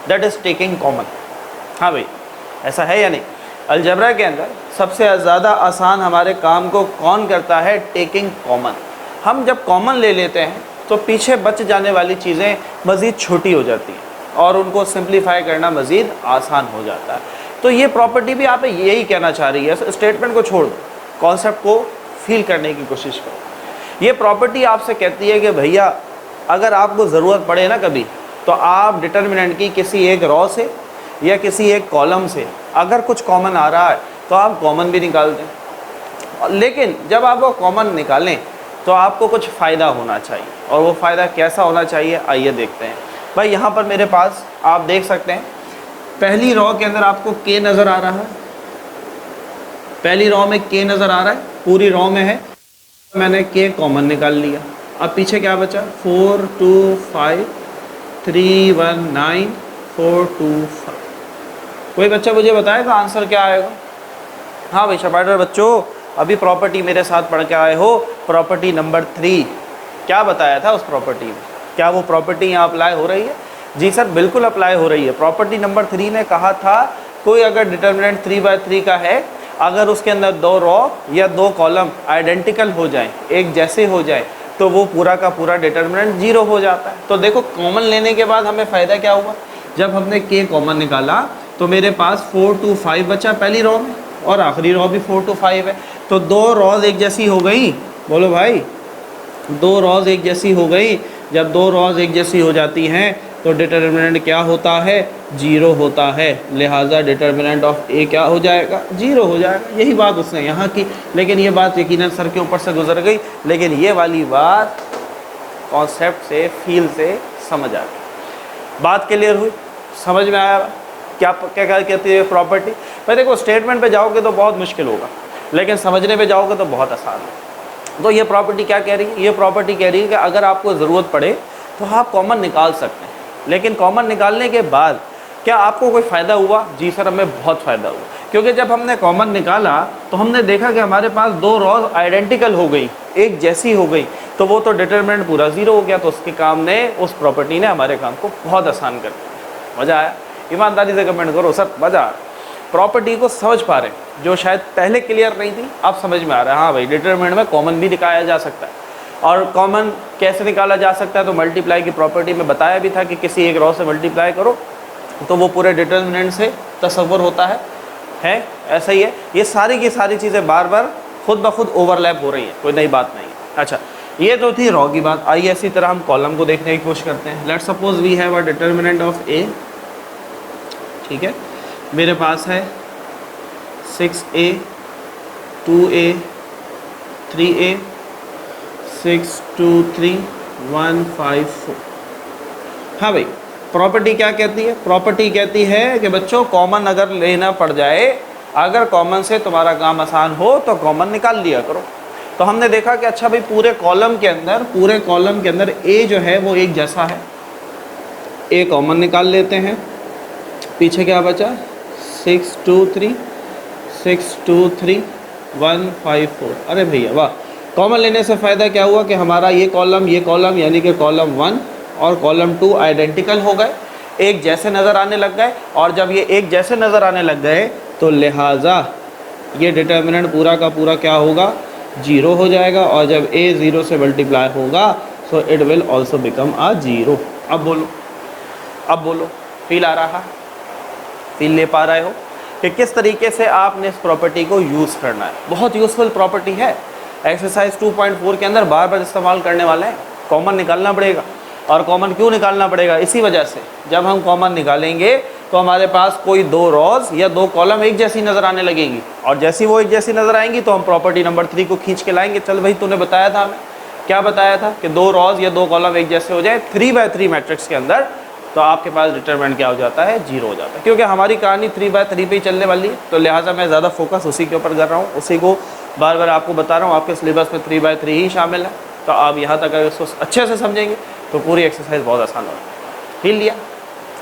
दैट इज़ टेकिंग कॉमन। हाँ भाई, ऐसा है या नहीं? अलजेब्रा के अंदर सबसे ज़्यादा आसान हमारे काम को कौन करता है? Taking common. हम जब कॉमन ले लेते हैं तो पीछे बच जाने वाली चीज़ें मज़ीद छोटी हो जाती हैं और उनको सिंप्लीफाई करना मज़ीद आसान हो जाता है। तो ये प्रॉपर्टी भी आप यही कहना चाह रही है। स्टेटमेंट को छोड़ दो, कॉन्सेप्ट को फील करने की कोशिश करो। ये प्रॉपर्टी आपसे कहती है कि भैया अगर आपको ज़रूरत पड़े ना कभी, तो आप डिटर्मिनेंट की किसी एक रो से या किसी एक कॉलम से अगर कुछ कॉमन आ रहा है तो आप कॉमन भी निकाल दें। लेकिन जब आप वो कॉमन निकालें तो आपको कुछ फ़ायदा होना चाहिए, और वो फ़ायदा कैसा होना चाहिए आइए देखते हैं। भाई यहाँ पर मेरे पास आप देख सकते हैं, पहली रो के अंदर आपको के नज़र आ रहा है, पहली रो में के नज़र आ रहा है, पूरी रो में है, मैंने के कॉमन निकाल लिया। अब पीछे क्या बचा? 4 2 5 3 1 9 4 2 5। कोई बच्चा मुझे बताएगा आंसर क्या आएगा? हाँ भाई शपाटर बच्चों, अभी प्रॉपर्टी मेरे साथ पढ़ के आए हो, प्रॉपर्टी नंबर 3। क्या बताया था उस प्रॉपर्टी में? क्या वो प्रॉपर्टी यहाँ अप्लाई हो रही है? जी सर बिल्कुल अप्लाई हो रही है। प्रॉपर्टी नंबर 3 ने कहा था कोई अगर डिटर्मिनेंट 3/3 का है, अगर उसके अंदर 2 रो या 2 कॉलम आइडेंटिकल हो जाएं, एक जैसे हो जाए, तो वो पूरा का पूरा डिटर्मिनेंट 0 हो जाता है। तो देखो कॉमन लेने के बाद हमें फ़ायदा क्या हुआ? जब हमने के कॉमन निकाला तो मेरे पास 4 2 5 बचा पहली रो में, और आखिरी रो भी 4 2 5 है। तो 2 रोज़ एक जैसी हो गई, बोलो भाई 2 रोज़ एक जैसी हो गई। जब 2 रोज़ एक जैसी हो जाती हैं तो डिटर्मिनेंट क्या होता है? 0 होता है। लिहाजा डिटर्मिनेंट ऑफ ए क्या हो जाएगा? 0 हो जाएगा। यही बात उसने यहाँ की, लेकिन ये बात यकीनन सर के ऊपर से गुजर गई, लेकिन ये वाली बात कॉन्सेप्ट से, फील से समझ आ गई। बात क्लियर हुई? समझ में आया क्या क्या कहती है प्रॉपर्टी? भाई देखो स्टेटमेंट पे जाओगे तो बहुत मुश्किल होगा, लेकिन समझने पे जाओगे तो बहुत आसान है। तो ये प्रॉपर्टी क्या कह रही है? ये प्रॉपर्टी कह रही है कि अगर आपको ज़रूरत पड़े तो आप कॉमन निकाल सकते हैं, लेकिन कॉमन निकालने के बाद क्या आपको कोई फ़ायदा हुआ? जी सर हमें बहुत फ़ायदा हुआ, क्योंकि जब हमने कॉमन निकाला तो हमने देखा कि हमारे पास 2 रोज़ आइडेंटिकल हो गई, एक जैसी हो गई, तो वो तो डिटर्मिनेंट पूरा 0 हो गया। तो उसके काम ने, उस प्रॉपर्टी ने हमारे काम को बहुत आसान कर दिया। मज़ा आया? ईमानदारी से कमेंट करो सर मज़ा आ। प्रॉपर्टी को समझ पा रहे हैं, जो शायद पहले क्लियर नहीं थी अब समझ में आ रहा है। हाँ भाई डिटरमिनेंट में कॉमन भी दिखाया जा सकता है, और कॉमन कैसे निकाला जा सकता है, तो मल्टीप्लाई की प्रॉपर्टी में बताया भी था कि किसी एक रो से मल्टीप्लाई करो तो वो पूरे डिटर्मिनेंट से तस्वर होता है ऐसा ही है। ये सारी की सारी चीज़ें बार बार खुद ब खुद ओवरलैप हो रही हैं, कोई नई बात नहीं है। अच्छा, ये तो थी रॉ की बात। आइए इसी तरह हम कॉलम को देखने की कोशिश करते हैं। Let's suppose we have a determinant of A, ठीक है, मेरे पास है 6a 2a 3a 6 2 3 1 5 4। हाँ भाई, प्रॉपर्टी क्या कहती है? प्रॉपर्टी कहती है कि बच्चों कॉमन अगर लेना पड़ जाए, अगर कॉमन से तुम्हारा काम आसान हो तो कॉमन निकाल लिया करो। तो हमने देखा कि अच्छा भाई पूरे कॉलम के अंदर ए जो है वो एक जैसा है, ए कॉमन निकाल लेते हैं। पीछे क्या बचा? 6 2 3 6 2 3 1 5 4। अरे भैया वाह, कॉमन लेने से फ़ायदा क्या हुआ कि हमारा ये कॉलम यानी कि कॉलम 1 और कॉलम 2 आइडेंटिकल हो गए, एक जैसे नज़र आने लग गए। और जब ये एक जैसे नज़र आने लग गए तो लिहाजा ये डिटर्मिनेंट पूरा का पूरा क्या होगा? 0 हो जाएगा। और जब a 0 से मल्टीप्लाई होगा so it will also become a 0। अब बोलो फील आ रहा है? फील ले पा रहे हो कि किस तरीके से आपने इस प्रॉपर्टी को यूज़ करना है? बहुत यूज़फुल प्रॉपर्टी है। एक्सरसाइज 2.4 के अंदर बार बार इस्तेमाल करने वाले हैं। कॉमन निकालना पड़ेगा। और कॉमन क्यों निकालना पड़ेगा? इसी वजह से जब हम कॉमन निकालेंगे तो हमारे पास कोई 2 रॉज या 2 कॉलम एक जैसी नज़र आने लगेगी, और जैसी वो एक जैसी नज़र आएंगी तो हम प्रॉपर्टी नंबर 3 को खींच के लाएंगे। चल भाई, तूने बताया था हमें, क्या बताया था कि 2 रॉज या 2 कॉलम एक जैसे हो जाए 3x3 मैट्रिक्स के अंदर, तो आपके पास डिटरमिनेंट क्या हो जाता है? 0 हो जाता है। क्योंकि हमारी कहानी 3x3 पे ही चलने वाली है, तो लिहाजा मैं ज़्यादा फोकस उसी के ऊपर कर रहा हूँ, उसी को बार बार आपको बता रहा हूँ। आपके सिलेबस में 3x3 ही शामिल है, तो आप यहाँ तक अगर इसको अच्छे से समझेंगे तो पूरी एक्सरसाइज बहुत आसान होगी। फील लिया?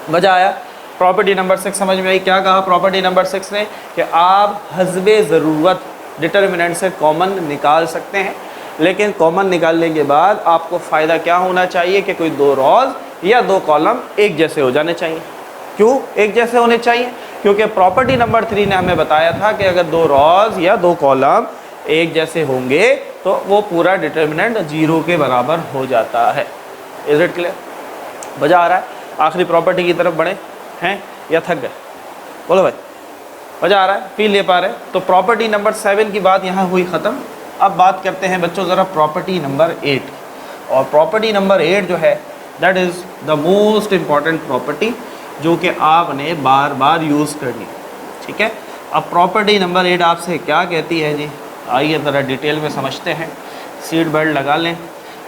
मज़ा आया? प्रॉपर्टी नंबर 6 समझ में आई? क्या कहा प्रॉपर्टी नंबर 6 ने? कि आप हस्बे ज़रूरत डिटर्मिनेंट से कॉमन निकाल सकते हैं, लेकिन कॉमन निकालने के बाद आपको फ़ायदा क्या होना चाहिए कि कोई 2 रॉज या 2 कॉलम एक जैसे हो जाने चाहिए। क्यों एक जैसे होने चाहिए? क्योंकि प्रॉपर्टी नंबर 3 ने हमें बताया था कि अगर 2 रॉज या 2 कॉलम एक जैसे होंगे तो वो पूरा डिटर्मिनेंट 0 के बराबर हो जाता है। Is it clear? मज़ा आ रहा है? आखिरी प्रॉपर्टी की तरफ बढ़े हैं या थक गए? बोलो भाई, मज़ा आ रहा है? फील ले पा रहे? तो प्रॉपर्टी नंबर 7 की बात यहाँ हुई ख़त्म। अब बात करते हैं बच्चों ज़रा प्रॉपर्टी नंबर 8। और प्रॉपर्टी नंबर 8 जो है that is the most important property जो कि आपने बार बार यूज़ करनी, ठीक है। अब प्रॉपर्टी नंबर 8 आपसे क्या कहती है जी? आइए ज़रा डिटेल में समझते हैं। सीट बेल्ट लगा लें।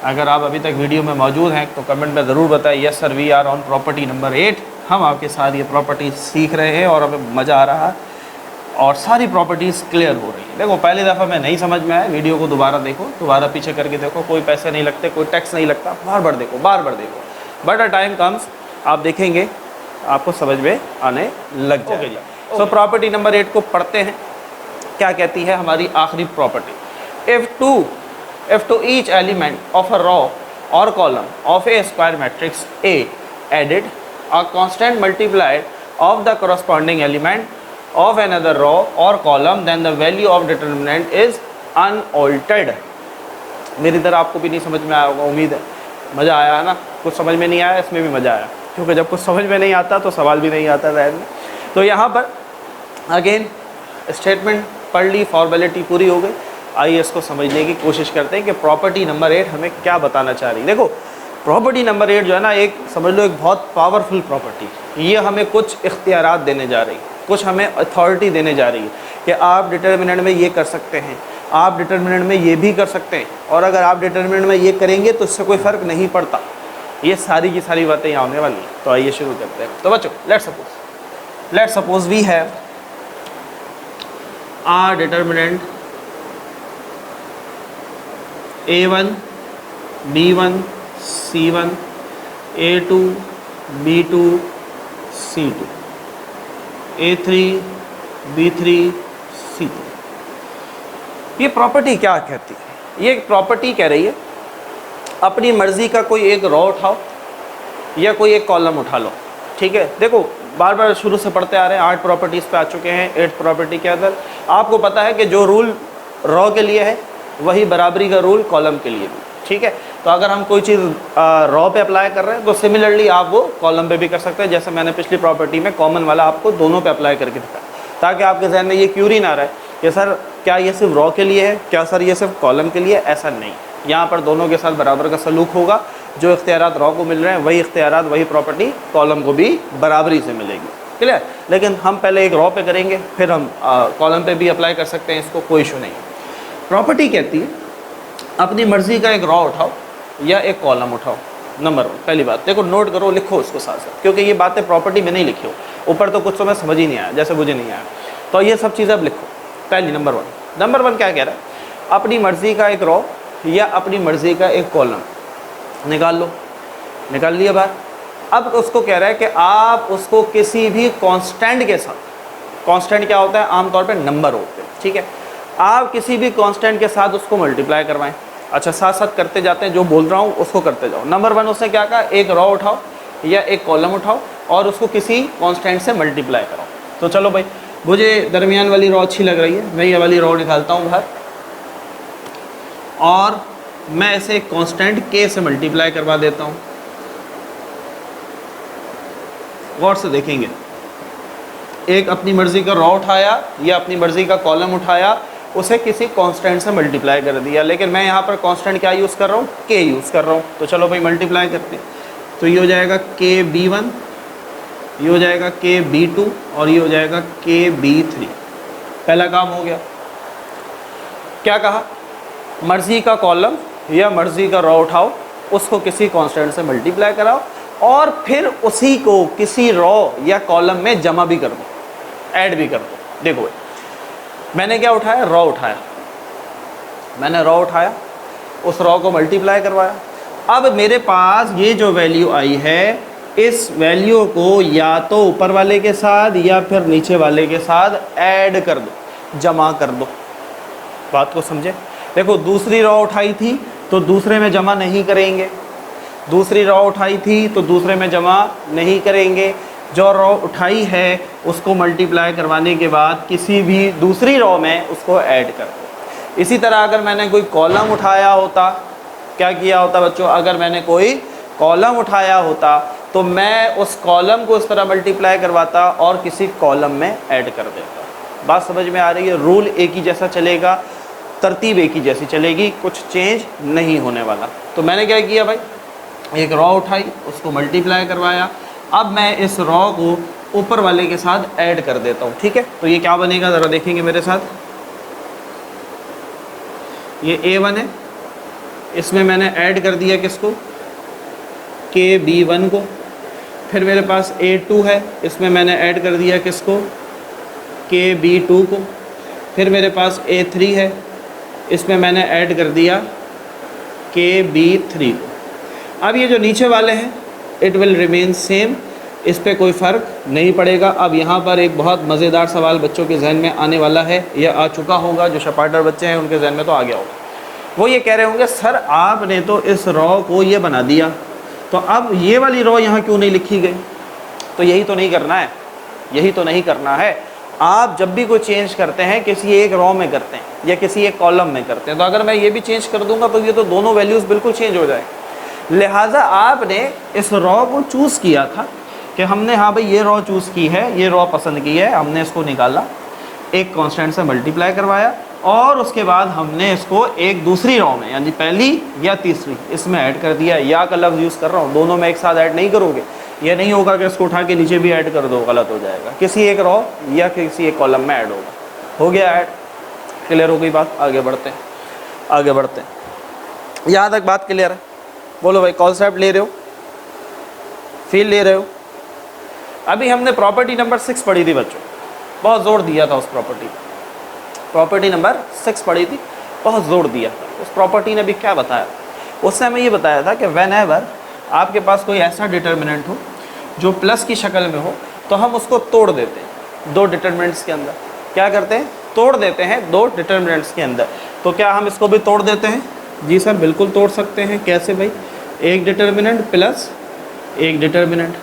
अगर आप अभी तक वीडियो में मौजूद हैं तो कमेंट में ज़रूर बताएं yes sir we are on property number 8। हम आपके साथ ये प्रॉपर्टी सीख रहे हैं और हमें मज़ा आ रहा है और सारी प्रॉपर्टीज़ क्लियर हो रही है। देखो, पहली दफ़ा में नहीं समझ में आया, वीडियो को दोबारा देखो, दोबारा पीछे करके देखो, कोई पैसे नहीं लगते, कोई टैक्स नहीं लगता, बार बार देखो, बार बार देखो। बट अ टाइम कम्स आप देखेंगे आपको समझ में आने लग जाएगा। सो प्रॉपर्टी नंबर 8 को पढ़ते हैं। क्या कहती है हमारी आखिरी property? If to each element of a row और column of a square matrix A added a constant multiplied of the corresponding element of another row or column then the value of determinant is unaltered। मेरी तरह आपको भी नहीं समझ में आया होगा, उम्मीद है। मज़ा आया है ना? कुछ समझ में नहीं आया, इसमें भी मज़ा आया, क्योंकि जब कुछ समझ में नहीं आता तो सवाल भी नहीं आता ज़हन में। तो यहाँ पर अगेन स्टेटमेंट पढ़ ली, फॉर्मेलिटी पूरी हो गई। आइए इसको समझने की कोशिश करते हैं कि प्रॉपर्टी नंबर 8 हमें क्या बताना चाह रही है। देखो, प्रॉपर्टी नंबर 8 जो है ना, एक समझ लो एक बहुत पावरफुल प्रॉपर्टी। ये हमें कुछ इख्तियारात देने जा रही है, कुछ हमें अथॉरिटी देने जा रही है कि आप डिटर्मिनेंट में ये कर सकते हैं, आप डिटर्मिनेंट में ये भी कर सकते हैं, और अगर आप डिटर्मिनेंट में ये करेंगे तो इससे कोई फ़र्क नहीं पड़ता। ये सारी की सारी बातें यहाँ होने वाली हैं। तो आइए शुरू करते हैं। तो बच्चों, let's suppose we have a determinant A1 B1 C1 A2 B2 C2 A3 B3 C3। ये प्रॉपर्टी क्या कहती है? ये प्रॉपर्टी कह रही है अपनी मर्ज़ी का कोई एक रॉ उठाओ या कोई एक कॉलम उठा लो, ठीक है। देखो, बार बार शुरू से पढ़ते आ रहे हैं, 8 प्रॉपर्टीज़ पे आ चुके हैं। 8 प्रॉपर्टी के अंदर आपको पता है कि जो रूल रॉ के लिए है वही बराबरी का रूल कॉलम के लिए भी, ठीक है। तो अगर हम कोई चीज़ रॉ पे अप्लाई कर रहे हैं तो सिमिलरली आप वो कॉलम पे भी कर सकते हैं, जैसे मैंने पिछली प्रॉपर्टी में कॉमन वाला आपको दोनों पे अप्लाई करके दिखाया, ताकि आपके जहन में ये क्यूरी ना रहे कि सर क्या ये सिर्फ रॉ के लिए है, क्या सर ये सिर्फ कॉलम के लिए। ऐसा नहीं, यहाँ पर दोनों के साथ बराबर का सलूक होगा। जो इख्तियारात रॉ को मिल रहे हैं वही इख्तियारात वही प्रॉपर्टी कॉलम को भी बराबरी से मिलेगी, क्लियर। लेकिन हम पहले एक रॉ पे करेंगे, फिर हम कॉलम पे भी अप्लाई कर सकते हैं, इसको कोई इशू नहीं है। प्रॉपर्टी कहती है अपनी मर्ज़ी का एक रॉ उठाओ या एक कॉलम उठाओ। नंबर 1 पहली बात, देखो नोट करो, लिखो उसको साथ साथ, क्योंकि ये बातें प्रॉपर्टी में नहीं लिखी हो, ऊपर तो कुछ समय समझ ही नहीं आया, जैसे मुझे नहीं आया, तो ये सब चीज़ें अब लिखो। पहली नंबर 1 क्या कह रहा है, अपनी मर्ज़ी का एक रॉ या अपनी मर्ज़ी का एक कॉलम निकाल लो। निकाल लिया बात। अब उसको कह रहा है कि आप उसको किसी भी कांस्टेंट के साथ, कांस्टेंट क्या होता है, आमतौर पे नंबर होते हैं, ठीक है, आप किसी भी कांस्टेंट के साथ उसको मल्टीप्लाई करवाएं। अच्छा, साथ साथ करते जाते हैं, जो बोल रहा हूँ उसको करते जाओ। नंबर 1 उसने क्या कहा, एक रॉ उठाओ या एक कॉलम उठाओ और उसको किसी कांस्टेंट से मल्टीप्लाई करो। तो चलो भाई, मुझे दरमियान वाली रॉ अच्छी लग रही है, मैं ये वाली रॉ निकालता हूँ बाहर और मैं इसे एक कांस्टेंट के से मल्टीप्लाई करवा देता हूँ। गौर से देखेंगे, एक अपनी मर्ज़ी का रॉ उठाया या अपनी मर्ज़ी का कॉलम उठाया, उसे किसी कांस्टेंट से मल्टीप्लाई कर दिया, लेकिन मैं यहाँ पर कांस्टेंट क्या यूज़ कर रहा हूँ, के यूज़ कर रहा हूँ। तो चलो भाई मल्टीप्लाई करते हैं। तो ये हो जाएगा के B1, ये हो जाएगा के B2 और ये हो जाएगा के B3। पहला काम हो गया। क्या कहा, मर्ज़ी का कॉलम या मर्ज़ी का रॉ उठाओ, उसको किसी कांस्टेंट से मल्टीप्लाई कराओ और फिर उसी को किसी रॉ या कॉलम में जमा भी कर दो, ऐड भी कर दो। देखो भाई, मैंने क्या उठाया, रॉ उठाया, मैंने रॉ उठाया, उस रॉ को मल्टीप्लाई करवाया। अब मेरे पास ये जो वैल्यू आई है, इस वैल्यू को या तो ऊपर वाले के साथ या फिर नीचे वाले के साथ ऐड कर दो, जमा कर दो। बात को समझे। देखो, दूसरी रॉ उठाई थी तो दूसरे में जमा नहीं करेंगे, दूसरी रॉ उठाई थी तो दूसरे में जमा नहीं करेंगे। जो रॉ उठाई है उसको मल्टीप्लाई करवाने के बाद किसी भी दूसरी रॉ में उसको ऐड कर दो। इसी तरह अगर मैंने कोई कॉलम उठाया होता, क्या किया होता बच्चों, अगर मैंने कोई कॉलम उठाया होता तो मैं उस कॉलम को इस तरह मल्टीप्लाई करवाता और किसी कॉलम में ऐड कर देता। बात समझ में आ रही है। रूल एक ही जैसा चलेगा, तरतीब एक ही जैसी चलेगी, कुछ चेंज नहीं होने वाला। तो मैंने क्या किया भाई, एक रॉ उठाई, उसको मल्टीप्लाई करवाया। अब मैं इस रॉ को ऊपर वाले के साथ ऐड कर देता हूँ, ठीक है। तो ये क्या बनेगा, ज़रा देखेंगे मेरे साथ। ये A1 है, इसमें मैंने ऐड कर दिया किसको, के B1 को। फिर मेरे पास A2 है, इसमें मैंने ऐड कर दिया किसको, के B2 को। फिर मेरे पास A3 है, इसमें मैंने ऐड कर दिया के B3 को। अब ये जो नीचे वाले हैं, इट विल रिमेन सेम, इस पे कोई फ़र्क नहीं पड़ेगा। अब यहाँ पर एक बहुत मज़ेदार सवाल बच्चों के जहन में आने वाला है, या आ चुका होगा, जो शपाटर बच्चे हैं उनके जहन में तो आ गया होगा। वो ये कह रहे होंगे, सर आपने तो इस रॉ को ये बना दिया, तो अब ये वाली रॉ यहाँ क्यों नहीं लिखी गई। तो यही तो नहीं करना है, यही तो नहीं करना है। आप जब भी कोई चेंज करते हैं, किसी एक रॉ में करते हैं या किसी एक कॉलम में करते हैं, तो अगर मैं ये भी चेंज कर दूंगा तो ये तो दोनों वैल्यूज़ बिल्कुल चेंज हो जाए। लिहाजा आपने इस रॉ को चूज़ किया था कि हमने, हाँ भाई ये रॉ चूज़ की है, ये रॉ पसंद की है, हमने इसको निकाला, एक कांस्टेंट से मल्टीप्लाई करवाया और उसके बाद हमने इसको एक दूसरी रॉ में, यानी पहली या तीसरी, इसमें ऐड कर दिया। या का लफ्ज़ यूज़ कर रहा हूँ, दोनों में एक साथ ऐड नहीं करोगे। ये नहीं होगा कि इसको उठा के नीचे भी ऐड कर दो, गलत हो जाएगा। किसी एक रॉ या किसी एक कॉलम में ऐड होगा। हो गया ऐड, क्लियर हो गई बात। आगे बढ़ते हैं, आगे बढ़ते हैं। यहाँ तक बात क्लियर है। बोलो भाई, कॉन्सेप्ट ले रहे हो, फील ले रहे हो। अभी हमने प्रॉपर्टी नंबर 6 पढ़ी थी बच्चों, बहुत ज़ोर दिया था उस प्रॉपर्टी नंबर 6 पढ़ी थी, बहुत ज़ोर दिया था। उस प्रॉपर्टी ने भी क्या बताया, उसने हमें ये बताया था कि व्हेन एवर आपके पास कोई ऐसा डिटर्मिनेंट हो जो प्लस की शक्ल में हो, तो हम उसको तोड़ देते हैं दो डिटर्मिनेंट्स के अंदर। क्या करते हैं, तोड़ देते हैं दो डिटर्मिनेंट्स के अंदर। तो क्या हम इसको भी तोड़ देते हैं? जी सर, बिल्कुल तोड़ सकते हैं। कैसे भाई? एक डिटर्मिनेंट प्लस एक डिटर्मिनेंट।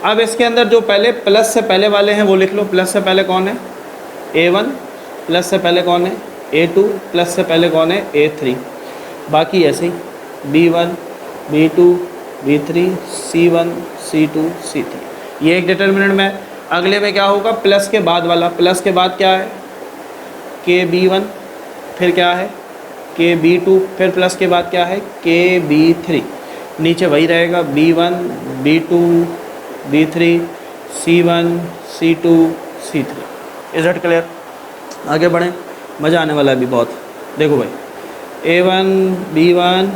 अब इसके अंदर जो पहले प्लस से पहले वाले हैं वो लिख लो। प्लस से पहले कौन है? A1। प्लस से पहले कौन है? A2। प्लस से पहले कौन है? A3। बाकी ऐसे ही B1 B2 B3 C1 C2 C3। ये एक डिटर्मिनेंट में। अगले में क्या होगा, प्लस के बाद वाला, प्लस के बाद क्या है KB1, फिर क्या है KB2, फिर प्लस के बाद क्या है KB3। नीचे वही रहेगा B1 B2 B3 C1 C2 C3। Is it clear? आगे बढ़ें, मज़ा आने वाला है अभी बहुत। देखो भाई A1 B1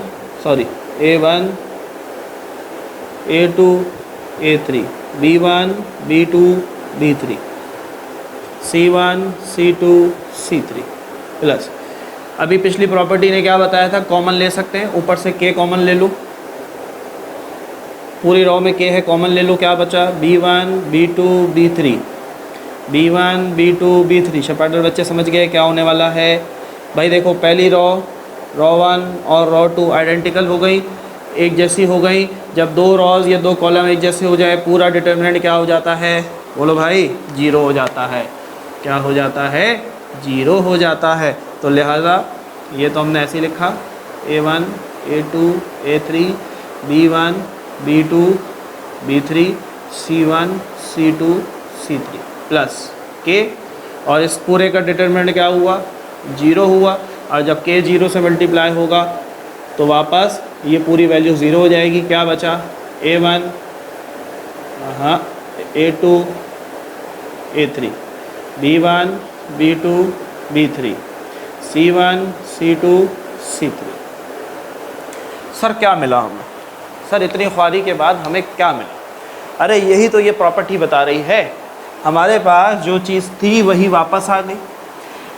sorry A1 A2 A3 B1 B2 B3 C1 C2 C3 plus. अभी पिछली प्रॉपर्टी ने क्या बताया था, कॉमन ले सकते हैं, ऊपर से K कॉमन ले लो, पूरी रो में K है, कॉमन ले लो, क्या बचा B1 B2 B3 B1 B2 B3। शपाटर बच्चे समझ गए क्या होने वाला है भाई। देखो पहली रो 1 और रो 2 आइडेंटिकल हो गई, एक जैसी हो गई। जब दो रोज या दो कॉलम एक जैसे हो जाए, पूरा डिटर्मिनेंट क्या हो जाता है, बोलो भाई, जीरो हो जाता है। क्या हो जाता है, जीरो हो जाता है। तो लिहाजा ये तो हमने ऐसे ही लिखा A1 A2 A3 B1 B2 B3 C1 C2 C3 plus K, और इस पूरे का डिटर्मिनेंट क्या हुआ, जीरो हुआ। और जब K जीरो से मल्टीप्लाई होगा तो वापस ये पूरी वैल्यू ज़ीरो हो जाएगी। क्या बचा A1 हाँ A2 A3 B1 B2 B3 C1 C2 C3। Sir क्या मिला हमें, सर इतनी ख्वारी के बाद हमें क्या मिला? अरे यही तो ये प्रॉपर्टी बता रही है, हमारे पास जो चीज़ थी वही वापस आ गई,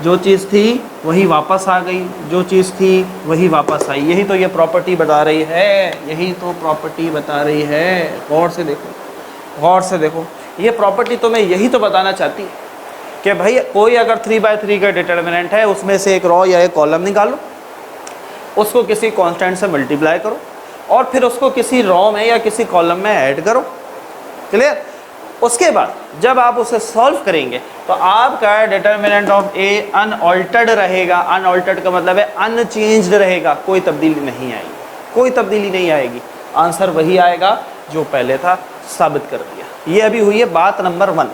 जो चीज़ थी वही वापस आ गई, जो चीज़ थी वही वापस आई। यही तो ये प्रॉपर्टी बता रही है, यही तो प्रॉपर्टी बता रही है। गौर से देखो, गौर से देखो, ये प्रॉपर्टी तो मैं यही तो बताना चाहती कि भाई कोई अगर 3/3 का डिटर्मिनेंट है, उसमें से एक रो या एक कॉलम निकालो, उसको किसी कांस्टेंट से मल्टीप्लाई करो और फिर उसको किसी रो में या किसी कॉलम में ऐड करो। क्लियर? उसके बाद जब आप उसे सॉल्व करेंगे तो आपका डिटर्मिनेंट ऑफ ए अनऑल्टर्ड रहेगा। अनऑल्टर्ड का मतलब है अनचेंज्ड रहेगा, कोई तब्दीली नहीं आएगी, कोई तब्दीली नहीं आएगी। आंसर वही आएगा जो पहले था, साबित कर दिया। ये अभी हुई है बात नंबर 1।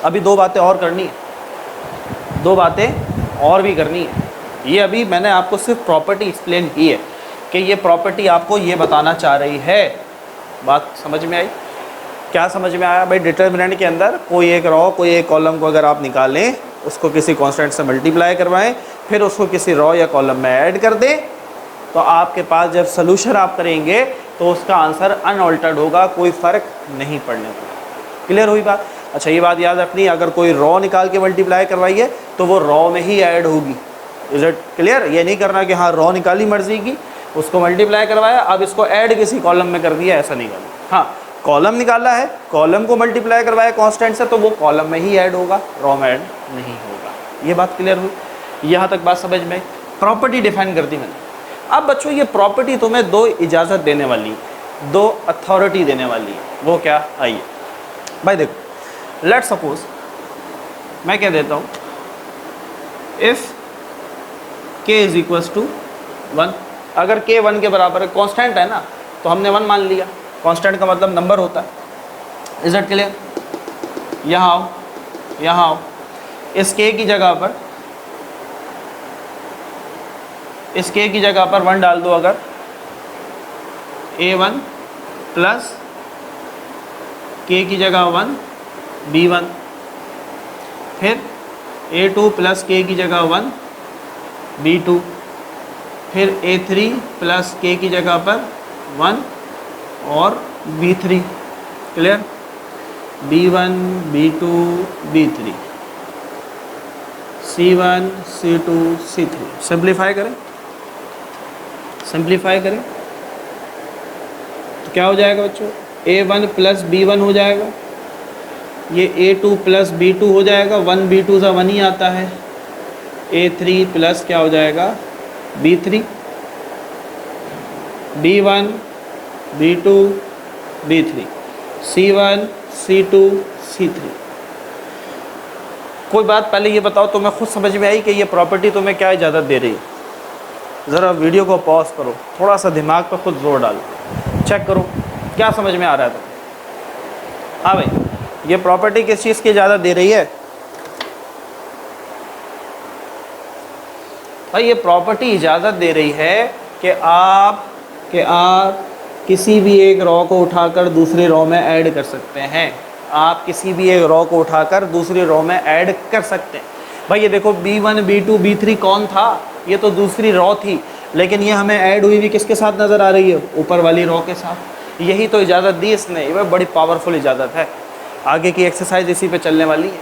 अभी दो बातें और करनी है, दो बातें और भी करनी है। ये अभी मैंने आपको सिर्फ प्रॉपर्टी एक्सप्लेन की है कि ये प्रॉपर्टी आपको ये बताना चाह रही है। बात समझ में आई? क्या समझ में आया भाई? डिटर्मिनेंट के अंदर कोई एक रो कोई एक कॉलम को अगर आप निकालें, उसको किसी कांस्टेंट से मल्टीप्लाई करवाएं, फिर उसको किसी रो या कॉलम में ऐड कर दें, तो आपके पास जब सोल्यूशन आप करेंगे तो उसका आंसर अनऑल्टर्ड होगा, कोई फ़र्क नहीं पड़ने वाला। क्लियर हुई बात? अच्छा ये बात याद रखनी है, अगर कोई रो निकाल के मल्टीप्लाई करवाइए तो वो रो में ही ऐड होगी। Is it clear? ये नहीं करना कि हाँ रो निकाली मर्जी की, उसको मल्टीप्लाई करवाया, अब इसको ऐड किसी कॉलम में कर दिया, ऐसा नहीं करना। हाँ कॉलम निकाला है, कॉलम को मल्टीप्लाई करवाया कांस्टेंट से, तो वो कॉलम में ही ऐड होगा, रो में ऐड नहीं होगा। ये बात क्लियर हुई? यहाँ तक बात समझ में? प्रॉपर्टी डिफाइन कर दी मैंने। अब बच्चों ये प्रॉपर्टी तुम्हें दो इजाज़त देने वाली, दो अथॉरिटी देने वाली है। वो क्या? आइए भाई देखो, लेट सपोज मैं क्या देता हूँ, if k is equals to 1। अगर k 1 के बराबर है, कांस्टेंट है ना, तो हमने 1 मान लिया। कांस्टेंट का मतलब नंबर होता है। Is it clear? यहाँ आओ, यहाँ आओ, इस k की जगह पर, इस k की जगह पर 1 डाल दो। अगर a1 प्लस k की जगह 1 b1, फिर a2 प्लस k की जगह 1 b2, फिर a3 प्लस k की जगह पर 1 और b3। Clear? b1 b2 b3 c1 c2 c3। Simplify करें, सिंप्लीफाई करें तो क्या हो जाएगा बच्चों? a1 प्लस b1 हो जाएगा, ये a2 प्लस b2 हो जाएगा, 1 b2 सा 1 ही आता है। a3 प्लस क्या हो जाएगा? b3, b1 b2 b3 c1 c2 c3। कोई बात पहले ये बताओ, तुम्हें खुद समझ में आई कि ये प्रॉपर्टी तुम्हें क्या इजाज़त दे रही है? ज़रा वीडियो को पॉज करो, थोड़ा सा दिमाग पर खुद जोर डालो, चेक करो क्या समझ में आ रहा है। तो हाँ भाई, ये प्रॉपर्टी किस चीज़ की इजाज़त दे रही है भाई? ये प्रॉपर्टी इजाज़त दे रही है कि आप किसी भी एक रॉ को उठाकर दूसरी रॉ में ऐड कर सकते हैं। आप किसी भी एक रॉ को उठाकर दूसरी रॉ में ऐड कर सकते हैं। भाई ये देखो B1 B2 B3 कौन था? ये तो दूसरी रॉ थी, लेकिन ये हमें ऐड हुई भी किसके साथ नज़र आ रही है? ऊपर वाली रॉ के साथ। यही तो इजाज़त दी इसने, ये बड़ी पावरफुल इजाज़त है। आगे की एक्सरसाइज इसी पे चलने वाली है।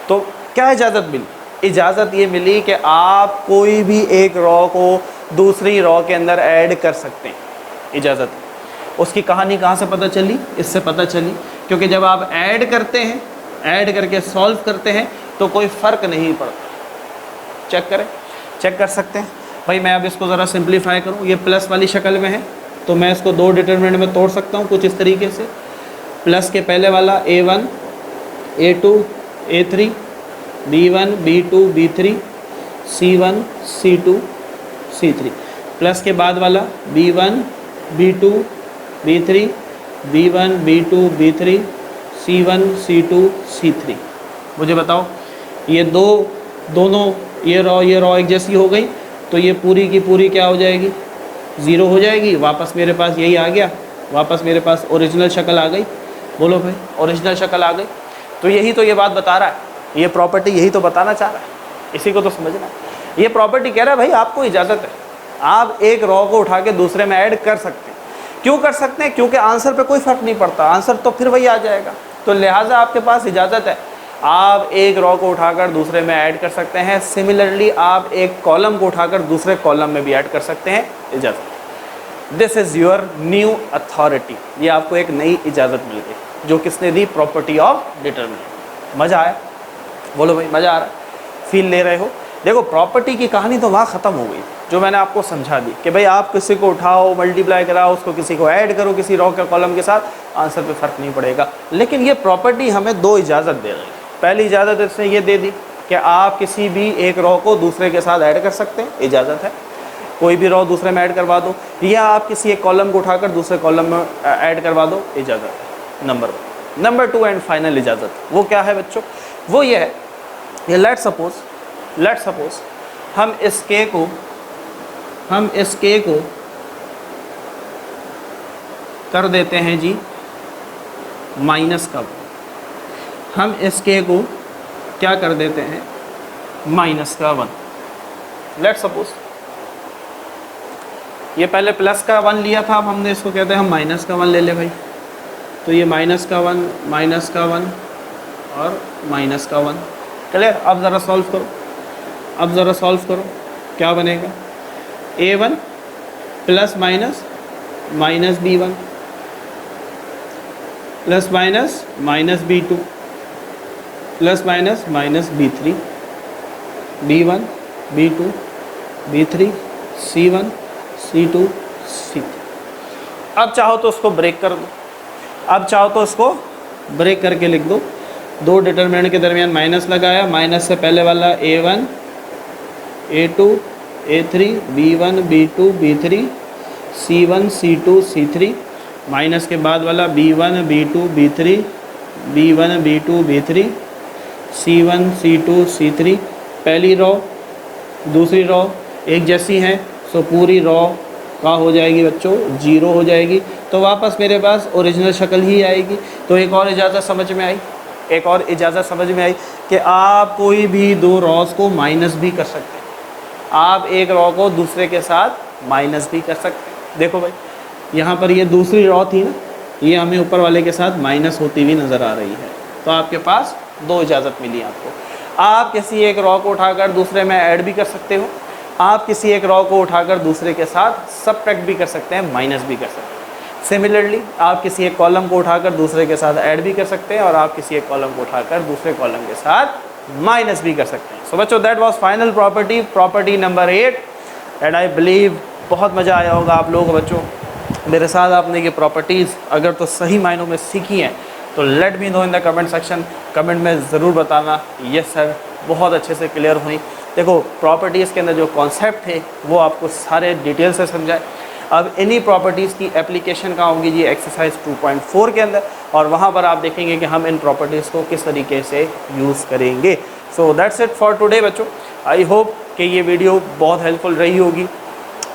तो क्या इजाज़त मिली? इजाज़त ये मिली कि आप कोई भी एक रॉ को दूसरी रॉ के अंदर ऐड कर सकते हैं, इजाज़त। उसकी कहानी कहाँ से पता चली? इससे पता चली क्योंकि जब आप ऐड करते हैं, ऐड करके सॉल्व करते हैं तो कोई फ़र्क नहीं पड़ता। चेक करें, चेक कर सकते हैं। भाई मैं अब इसको ज़रा सिंप्लीफाई करूँ, ये प्लस वाली शक्ल में है तो मैं इसको दो डिटरमिनेंट में तोड़ सकता हूँ कुछ इस तरीके से। प्लस के पहले वाला A1 A2 A3 B1 B2 B3 C1 C2 C3, plus के बाद वाला B1 B2 B3 B1 B2 B3 C1 C2 C3। मुझे बताओ, ये दोनों ये रॉ एक जैसी हो गई तो ये पूरी की पूरी क्या हो जाएगी? ज़ीरो हो जाएगी। वापस मेरे पास यही आ गया, वापस मेरे पास ओरिजिनल शक्ल आ गई। बोलो भाई, ओरिजिनल शक्ल आ गई। तो यही तो ये बात बता रहा है, ये प्रॉपर्टी यही तो बताना चाह रहा है, इसी को तो समझना है। ये प्रॉपर्टी कह रहा है भाई आपको इजाज़त है, आप एक रॉ को उठा के दूसरे में ऐड कर सकते हैं। क्यों कर सकते हैं? क्योंकि आंसर पे कोई फ़र्क नहीं पड़ता, आंसर तो फिर वही आ जाएगा। तो लिहाजा आपके पास इजाज़त है, आप एक रॉ को उठाकर दूसरे में ऐड कर सकते हैं। सिमिलरली आप एक कॉलम को उठाकर दूसरे कॉलम में भी ऐड कर सकते हैं, इजाज़त। This is your new authority. ये आपको एक नई इजाज़त मिल गई जो किसने दी? Property of determinant. मज़ा आया? बोलो भाई, मज़ा आ रहा है? फील ले रहे हो? देखो प्रॉपर्टी की कहानी तो वहाँ ख़त्म हो गई जो मैंने आपको समझा दी कि भाई आप किसी को उठाओ, मल्टीप्लाई कराओ, उसको किसी को ऐड करो किसी रॉ के कॉलम के साथ, आंसर पे फ़र्क नहीं पड़ेगा। लेकिन ये प्रॉपर्टी हमें दो इजाज़त दे रही है। पहली इजाज़त इसने ये दे दी कि आप किसी भी एक रॉ को दूसरे के साथ ऐड कर सकते हैं, इजाज़त है। कोई भी रॉ दूसरे में ऐड करवा दो, या आप किसी एक कॉलम को उठाकर दूसरे कॉलम में ऐड करवा दो, इजाज़त है। नंबर 1। नंबर 2 एंड फाइनल इजाज़त वो क्या है बच्चों? वो ये है, ये लेट सपोज हम इस के को कर देते हैं जी माइनस का। हम इस के को क्या कर देते हैं? माइनस का 1। लेट सपोज ये पहले प्लस का 1 लिया था, अब हमने इसको कहते हैं हम माइनस का 1 ले ले भाई। तो ये माइनस का 1 और माइनस का 1। क्लियर? अब ज़रा सॉल्व करो, क्या बनेगा? A1 plus minus minus B1 plus minus minus B2 plus minus minus B3 B1 B2 B3 C1 C2 C3। अब चाहो तो उसको ब्रेक कर दो, अब चाहो तो उसको ब्रेक करके लिख दो। दो डिटरमिनेंट के दरमियान माइनस लगाया, माइनस से पहले वाला A1 A2 A3 B1 B2 B3 C1 C2 C3, minus के बाद वाला B1 B2 B3 B1 B2 B3 C1 C2 C3। पहली रॉ दूसरी रॉ एक जैसी हैं, सो पूरी रॉ का हो जाएगी बच्चों 0 हो जाएगी। तो वापस मेरे पास ओरिजिनल शक्ल ही आएगी। तो एक और इजाज़त समझ में आई कि आप कोई भी दो रॉस को माइनस भी कर सकते हैं, आप एक रॉ को दूसरे के साथ माइनस भी कर सकते हैं। देखो भाई, यहाँ पर ये दूसरी रॉ थी ना, ये हमें ऊपर वाले के साथ माइनस होती हुई नज़र आ रही है। तो आपके पास दो इजाज़त मिली आपको। आप किसी एक रॉ को उठाकर दूसरे में ऐड भी कर सकते हो, आप किसी एक रॉ को उठाकर दूसरे के साथ सबट्रैक्ट भी कर सकते हैं, माइनस भी कर सकते हैं। सिमिलरली आप किसी एक कॉलम को उठाकर दूसरे के साथ ऐड भी कर सकते हैं और आप किसी एक कॉलम को उठाकर दूसरे कॉलम के साथ माइनस भी कर सकते हैं। सो बच्चों, that was final property number 8 and I believe बहुत मज़ा आया होगा आप लोगों को बच्चों। मेरे साथ आपने ये प्रॉपर्टीज़ अगर तो सही मायनों में सीखी हैं तो let me know in the comment section. Comment में ज़रूर बताना यस सर बहुत अच्छे से क्लियर हुई। देखो प्रॉपर्टीज़ के अंदर जो कॉन्सेप्ट थे वो आपको सारे डिटेल से समझाए। अब इन्हीं प्रॉपर्टीज़ की एप्लीकेशन कहाँ होगी जी, एक्सरसाइज 2.4 के अंदर, और वहाँ पर आप देखेंगे कि हम इन प्रॉपर्टीज़ को किस तरीके से यूज़ करेंगे। So that's it for today बच्चों। आई होप कि ये वीडियो बहुत हेल्पफुल रही होगी।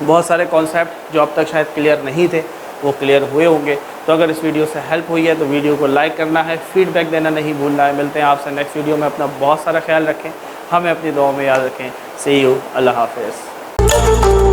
बहुत सारे कॉन्सेप्ट जो अब तक शायद क्लियर नहीं थे वो क्लियर हुए होंगे। तो अगर इस वीडियो से हेल्प हुई है तो वीडियो को लाइक करना है, फीडबैक देना नहीं भूलना है। मिलते हैं आपसे नेक्स्ट वीडियो में। अपना बहुत सारा ख्याल रखें, हमें अपनी दुआ में याद रखें। सी यू, अल्लाह हाफ़िज़।